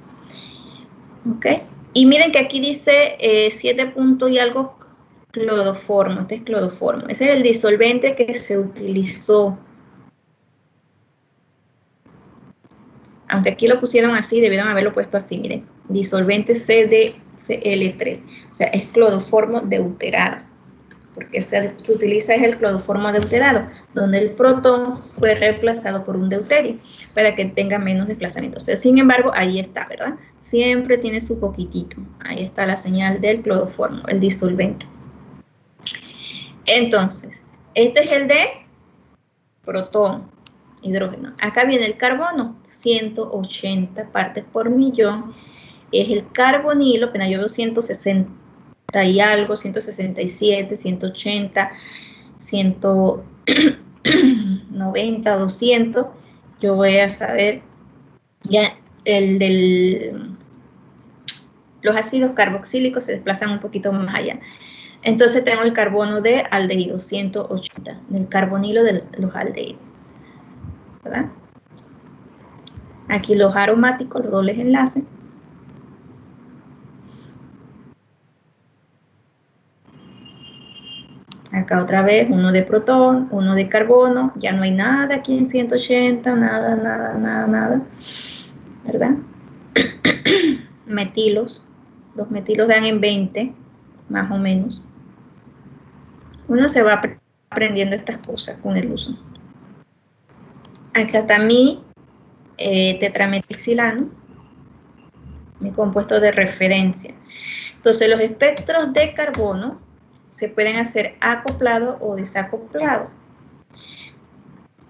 S1: ¿Ok? Y miren que aquí dice 7 puntos y algo cloroformo. Este es cloroformo. Ese es el disolvente que se utilizó. Aunque aquí lo pusieron así, debieron haberlo puesto así, miren. Disolvente CDCl3. O sea, es cloroformo deuterado. Porque se utiliza es el cloroformo deuterado, donde el protón fue reemplazado por un deuterio, para que tenga menos desplazamientos. Pero sin embargo, ahí está, ¿verdad? Siempre tiene su poquitito. Ahí está la señal del cloroformo, el disolvente. Entonces, este es el de protón. hidrógeno. Acá viene el carbono, 180 partes por millón. Es el carbonilo, apenas yo veo 160 y algo, 167, 180, 190, 200. Yo voy a saber ya los ácidos carboxílicos se desplazan un poquito más allá. Entonces tengo el carbono de aldehído, 180, del carbonilo de los aldehídos, ¿verdad? Aquí los aromáticos, los dobles enlaces. Acá otra vez, uno de protón, uno de carbono, ya no hay nada aquí en 180, nada, ¿verdad? Metilos, los metilos dan en 20, más o menos. Uno se va aprendiendo estas cosas con el uso. Acá está mi tetrametilsilano, mi compuesto de referencia. Entonces los espectros de carbono se pueden hacer acoplado o desacoplado.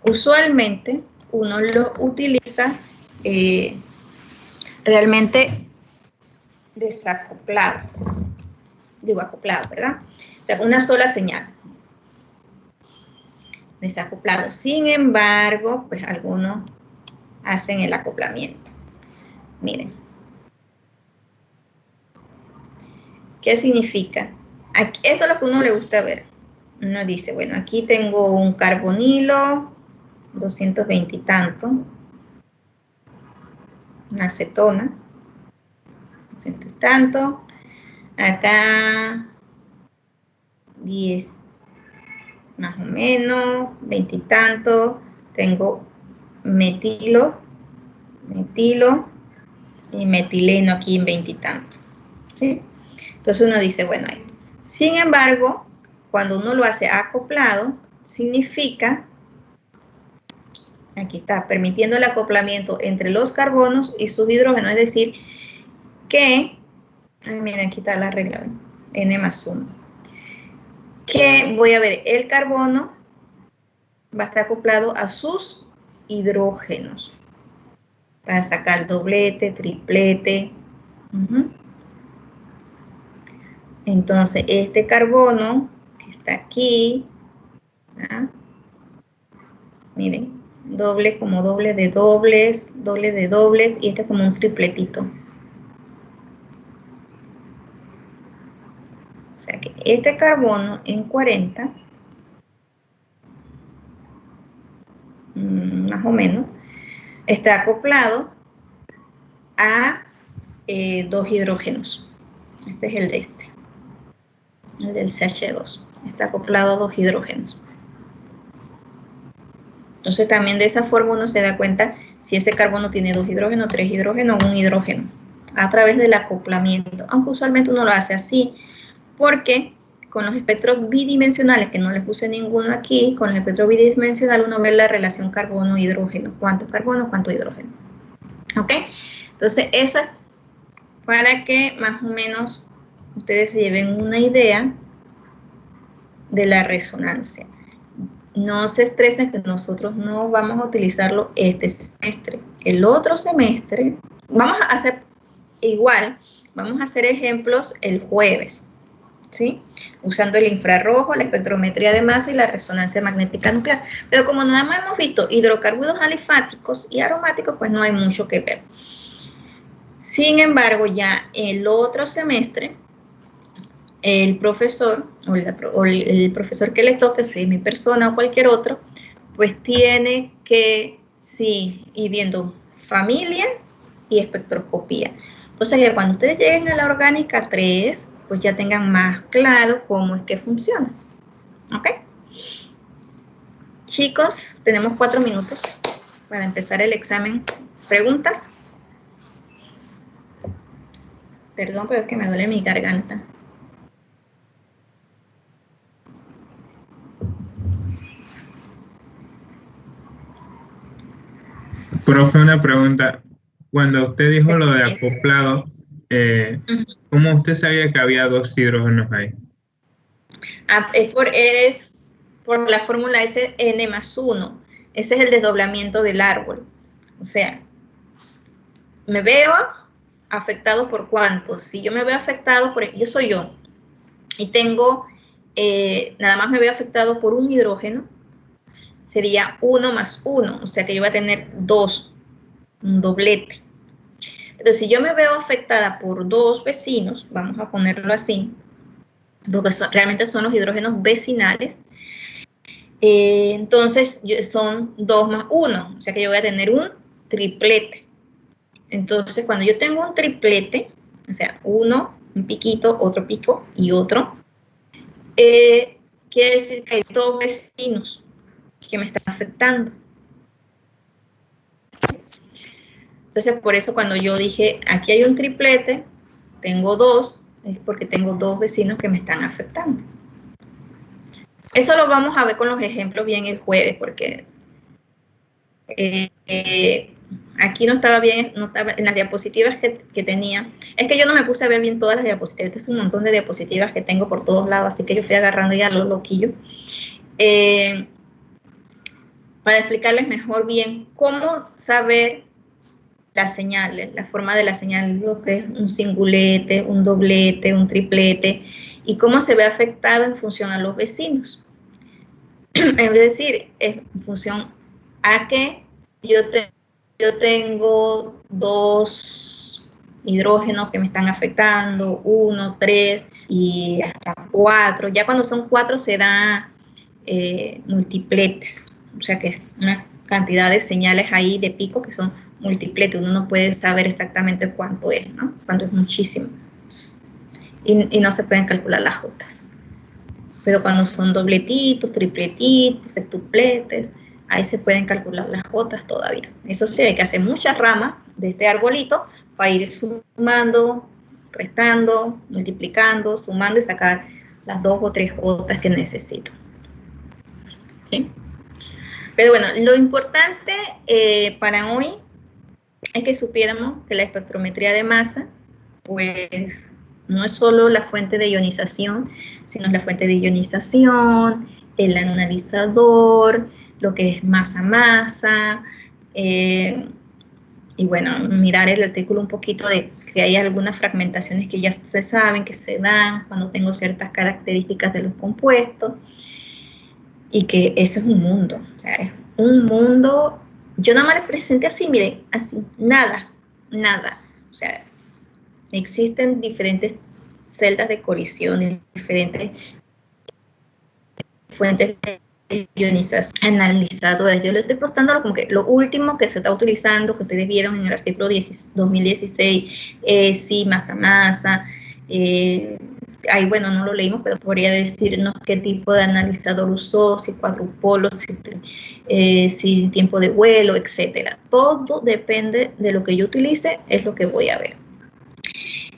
S1: Usualmente uno lo utiliza realmente desacoplado. Digo acoplado, ¿verdad? O sea, una sola señal. Desacoplado. Sin embargo, pues algunos hacen el acoplamiento. Miren. ¿Qué significa? Aquí, esto es lo que a uno le gusta ver. Uno dice, bueno, aquí tengo un carbonilo, 220 y tanto. Una acetona, 200 y tanto. Acá 10, más o menos, 20 y tanto. Tengo metilo y metileno aquí en 20 y tanto. ¿Sí? Entonces uno dice, bueno, esto. Sin embargo, cuando uno lo hace acoplado, significa, aquí está, permitiendo el acoplamiento entre los carbonos y sus hidrógenos, es decir, que, miren, aquí está la regla, ¿ven? N más 1. Que voy a ver, el carbono va a estar acoplado a sus hidrógenos para sacar doblete, triplete. Entonces, este carbono que está aquí, ¿ah? Miren, doble como doble de dobles, y este es como un tripletito. O sea que este carbono en 40, más o menos, está acoplado a 2 hidrógenos. Este es el de este. El del CH2, está acoplado a 2 hidrógenos. Entonces también de esa forma uno se da cuenta si ese carbono tiene 2 hidrógenos, 3 hidrógenos o 1 hidrógeno, a través del acoplamiento, aunque usualmente uno lo hace así, porque con los espectros bidimensionales, que no les puse ninguno aquí, con los espectros bidimensionales uno ve la relación carbono-hidrógeno, cuánto carbono, cuánto hidrógeno. ¿Ok? Entonces eso es para que más o menos ustedes se lleven una idea de la resonancia. No se estresen que nosotros no vamos a utilizarlo este semestre. El otro semestre vamos a hacer igual, vamos a hacer ejemplos el jueves, ¿sí? Usando el infrarrojo, la espectrometría de masa y la resonancia magnética nuclear. Pero como nada más hemos visto hidrocarburos alifáticos y aromáticos, pues no hay mucho que ver. Sin embargo, ya el otro semestre, el profesor o el profesor que le toque, si mi persona o cualquier otro, pues tiene que, sí, ir viendo familia y espectroscopía. Entonces, que cuando ustedes lleguen a la orgánica 3, pues ya tengan más claro cómo es que funciona. ¿Ok? Chicos, tenemos 4 minutos para empezar el examen. ¿Preguntas? Perdón, pero es que me duele mi garganta.
S2: Profe, una pregunta. Cuando usted dijo lo de acoplado, ¿cómo usted sabía que había 2 hidrógenos ahí? Es
S1: por la fórmula SN más 1. Ese es el desdoblamiento del árbol. O sea, me veo afectado por cuántos. Si yo me veo afectado por, yo soy yo, y tengo, nada más me veo afectado por un hidrógeno, sería 1 más 1, o sea que yo voy a tener 2, un doblete. Entonces, si yo me veo afectada por 2 vecinos, vamos a ponerlo así, porque realmente son los hidrógenos vecinales, entonces son 2 más 1, o sea que yo voy a tener un triplete. Entonces, cuando yo tengo un triplete, o sea, uno, un piquito, otro pico y otro, quiere decir que hay 2 vecinos que me están afectando. Entonces, por eso cuando yo dije, aquí hay un triplete, tengo 2, es porque tengo 2 vecinos que me están afectando. Eso lo vamos a ver con los ejemplos bien el jueves, porque aquí no estaba bien, no estaba en las diapositivas que tenía. Es que yo no me puse a ver bien todas las diapositivas. Este es un montón de diapositivas que tengo por todos lados, así que yo fui agarrando ya los loquillos. Para explicarles mejor bien cómo saber las señales, la forma de la señal, lo que es un singulete, un doblete, un triplete, y cómo se ve afectado en función a los vecinos. Es decir, en función a que yo tengo 2 hidrógenos que me están afectando, 1, 3 y hasta 4. Ya cuando son 4 se da multipletes, o sea que es una cantidad de señales ahí de pico que son multipletes. Uno no puede saber exactamente cuánto es, ¿no? Cuánto es muchísimo. Y no se pueden calcular las jotas. Pero cuando son dobletitos, tripletitos, sextupletes, ahí se pueden calcular las jotas todavía. Eso sí, hay que hacer muchas ramas de este arbolito para ir sumando, restando, multiplicando, sumando y sacar las 2 o 3 jotas que necesito. ¿Sí? Pero bueno, lo importante para hoy es que supiéramos que la espectrometría de masa, pues, no es solo la fuente de ionización, sino la fuente de ionización, el analizador, lo que es masa-masa, y bueno, mirar el artículo un poquito de que hay algunas fragmentaciones que ya se saben que se dan cuando tengo ciertas características de los compuestos, y que eso es un mundo, o sea, es un mundo. Yo nada más les presenté así, miren, así, nada, o sea, existen diferentes celdas de colisión, diferentes fuentes de ionización, analizadores. Yo les estoy postando como que lo último que se está utilizando, que ustedes vieron en el artículo 2016, sí, masa-masa. Ahí, bueno, no lo leímos, pero podría decirnos qué tipo de analizador usó, si cuadrupolo, si tiempo de vuelo, etcétera. Todo depende de lo que yo utilice, es lo que voy a ver.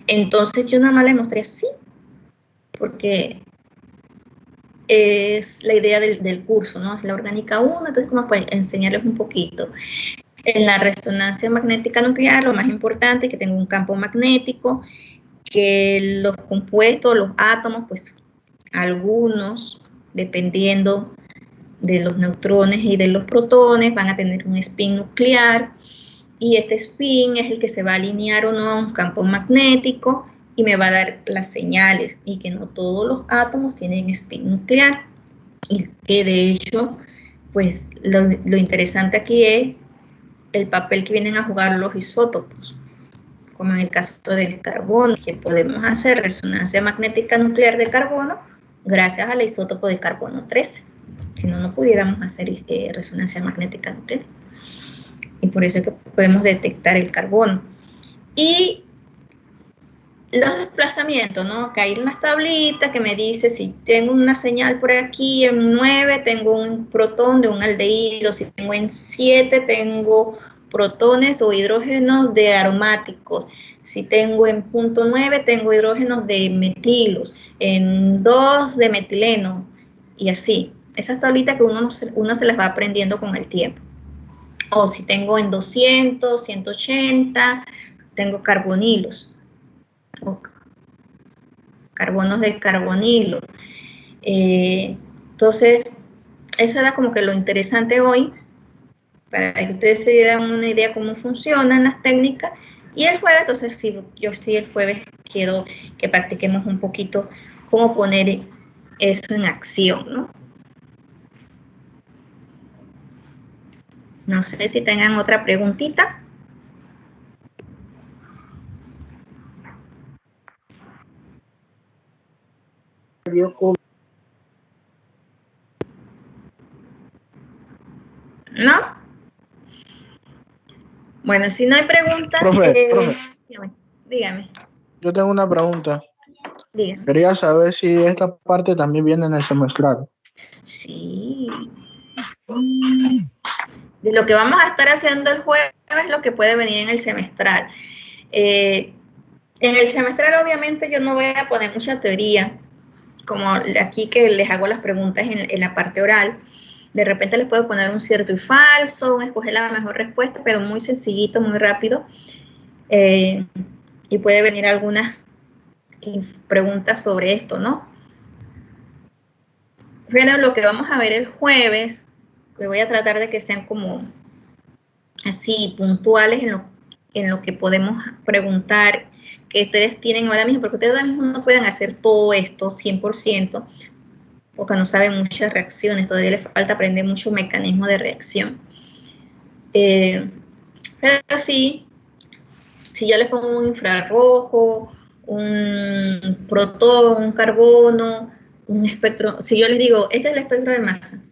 S1: Entonces yo nada más les mostré así, porque es la idea del curso, ¿no? Es la orgánica 1, entonces como para enseñarles un poquito. En la resonancia magnética nuclear, lo más importante es que tenga un campo magnético, que los compuestos, los átomos, pues algunos, dependiendo de los neutrones y de los protones, van a tener un spin nuclear, y este spin es el que se va a alinear o no a un campo magnético y me va a dar las señales, y que no todos los átomos tienen spin nuclear, y que de hecho, pues lo interesante aquí es el papel que vienen a jugar los isótopos, como en el caso del carbono, que podemos hacer resonancia magnética nuclear de carbono gracias al isótopo de carbono 13. Si no, no pudiéramos hacer resonancia magnética nuclear. Y por eso es que podemos detectar el carbono. Y los desplazamientos, ¿no? Acá hay unas tablitas que me dice si tengo una señal por aquí en 9, tengo un protón de un aldehído, si tengo en 7, tengo protones o hidrógenos de aromáticos, si tengo en punto 9, tengo hidrógenos de metilos, en 2 de metileno, y así. Esas tablitas que uno se las va aprendiendo con el tiempo. O si tengo en 200, 180, tengo carbonilos, o carbonos de carbonilo. Entonces, eso era como que lo interesante hoy, para que ustedes se den una idea cómo funcionan las técnicas. Y el jueves, entonces sí, yo sí el jueves quiero que practiquemos un poquito cómo poner eso en acción, ¿no? No sé si tengan otra preguntita. ¿No? Bueno, si no hay preguntas,
S3: profe.
S1: Dígame.
S3: Yo tengo una pregunta.
S1: Dígame.
S3: Quería saber si esta parte también viene en el semestral.
S1: Sí. De lo que vamos a estar haciendo el jueves es lo que puede venir en el semestral. En el semestral, obviamente, yo no voy a poner mucha teoría, como aquí que les hago las preguntas en la parte oral. De repente les puedo poner un cierto y falso, escoger la mejor respuesta, pero muy sencillito, muy rápido. Y puede venir algunas preguntas sobre esto, ¿no? Pero lo que vamos a ver el jueves, que voy a tratar de que sean como así puntuales en lo que podemos preguntar, que ustedes tienen ahora mismo, porque ustedes ahora mismo no pueden hacer todo esto 100%, porque no saben muchas reacciones, todavía les falta aprender mucho mecanismo de reacción. Pero sí, si yo les pongo un infrarrojo, un protón, un carbono, un espectro, si yo les digo, este es el espectro de masa,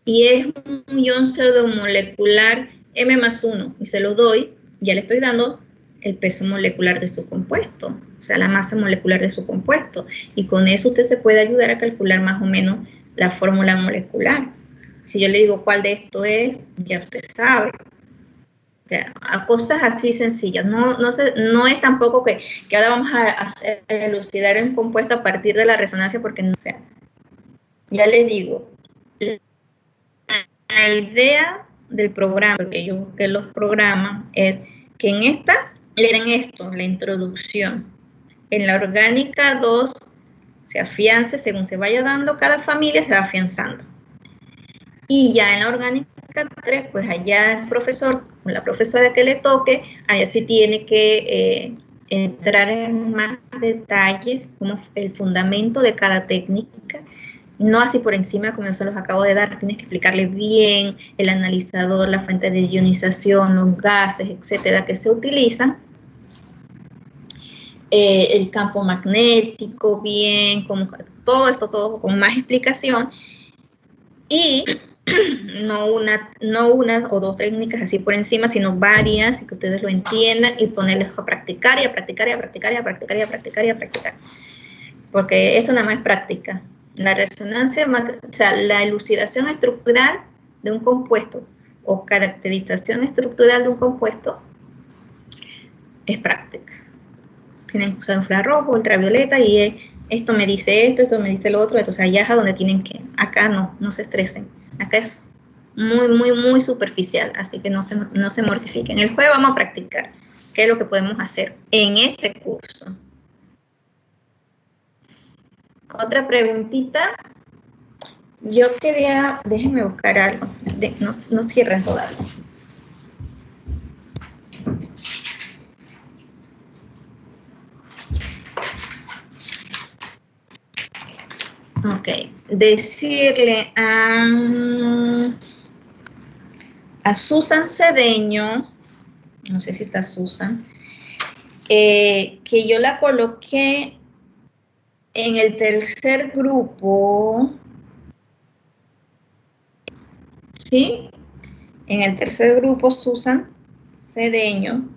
S1: y es un ion pseudomolecular M+1, y se lo doy, ya le estoy dando el peso molecular de su compuesto, o sea, la masa molecular de su compuesto, y con eso usted se puede ayudar a calcular más o menos la fórmula molecular. Si yo le digo cuál de esto es, ya usted sabe. O sea, a cosas así sencillas. No es tampoco que ahora vamos a hacer elucidar un compuesto a partir de la resonancia, porque no sé. Ya les digo, la idea del programa, porque yo busqué los programas, es que en esta le den esto, la introducción. En la orgánica 2 se afiance, según se vaya dando cada familia, se va afianzando. Y ya en la orgánica 3, pues allá el profesor, o la profesora que le toque, allá sí tiene que entrar en más detalle, como el fundamento de cada técnica, no así por encima como yo se los acabo de dar, tienes que explicarle bien el analizador, la fuente de ionización, los gases, etcétera, que se utilizan, el campo magnético, bien, como todo esto, todo con más explicación, y no una o dos técnicas así por encima, sino varias, y que ustedes lo entiendan, y ponerles a practicar, y a practicar, y a practicar, y a practicar, y a practicar, y a practicar. Porque esto nada más es práctica. La resonancia, o sea, la elucidación estructural de un compuesto o caracterización estructural de un compuesto es práctica. Tienen que usar infrarrojo, ultravioleta, y esto me dice esto me dice lo otro, entonces allá es a donde tienen que, acá no se estresen, acá es muy superficial, así que no se mortifiquen. El jueves vamos a practicar qué es lo que podemos hacer en este curso. Otra preguntita. Yo quería, déjenme buscar algo, no cierren todavía. Ok, decirle a Susan Cedeño, no sé si está Susan, que yo la coloqué en el tercer grupo, ¿sí? En el tercer grupo, Susan Cedeño,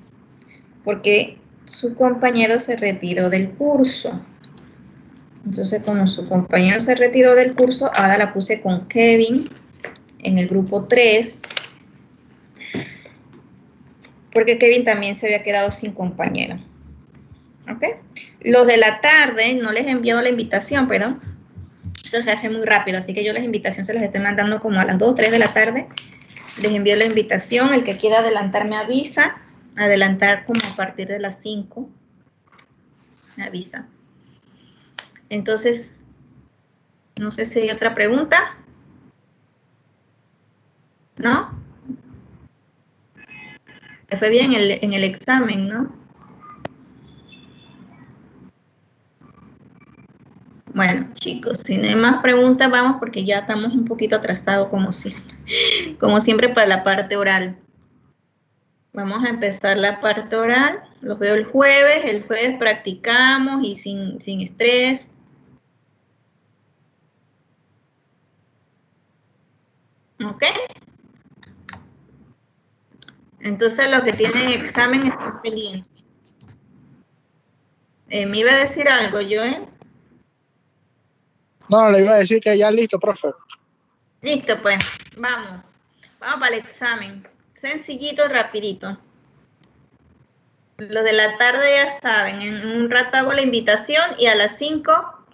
S1: porque su compañero se retiró del curso. Entonces, como su compañero se retiró del curso, ahora la puse con Kevin en el grupo 3, porque Kevin también se había quedado sin compañero. ¿Ok? Los de la tarde, no les he enviado la invitación, pero eso se hace muy rápido, así que yo las invitaciones se las estoy mandando como a las 2, 3 de la tarde. Les envío la invitación, el que quiera adelantar me avisa, adelantar como a partir de las 5, me avisa. Entonces, no sé si hay otra pregunta. ¿No? fue bien en el examen, ¿no? Bueno, chicos, si no hay más preguntas, vamos porque ya estamos un poquito atrasados como siempre para la parte oral. Vamos a empezar la parte oral. Los veo el jueves practicamos y sin estrés. ¿Ok? Entonces, los que tienen examen están pendientes. ¿Me iba a decir algo, Joel?
S3: No, le iba a decir que ya listo, profe.
S1: Listo, pues. Vamos. Vamos para el examen. Sencillito, rapidito. Los de la tarde ya saben. En un rato hago la invitación y a las 5,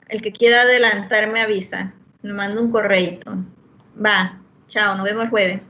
S1: el que quiera adelantar me avisa. Me manda un correíto. Va. Chao, nos vemos el jueves.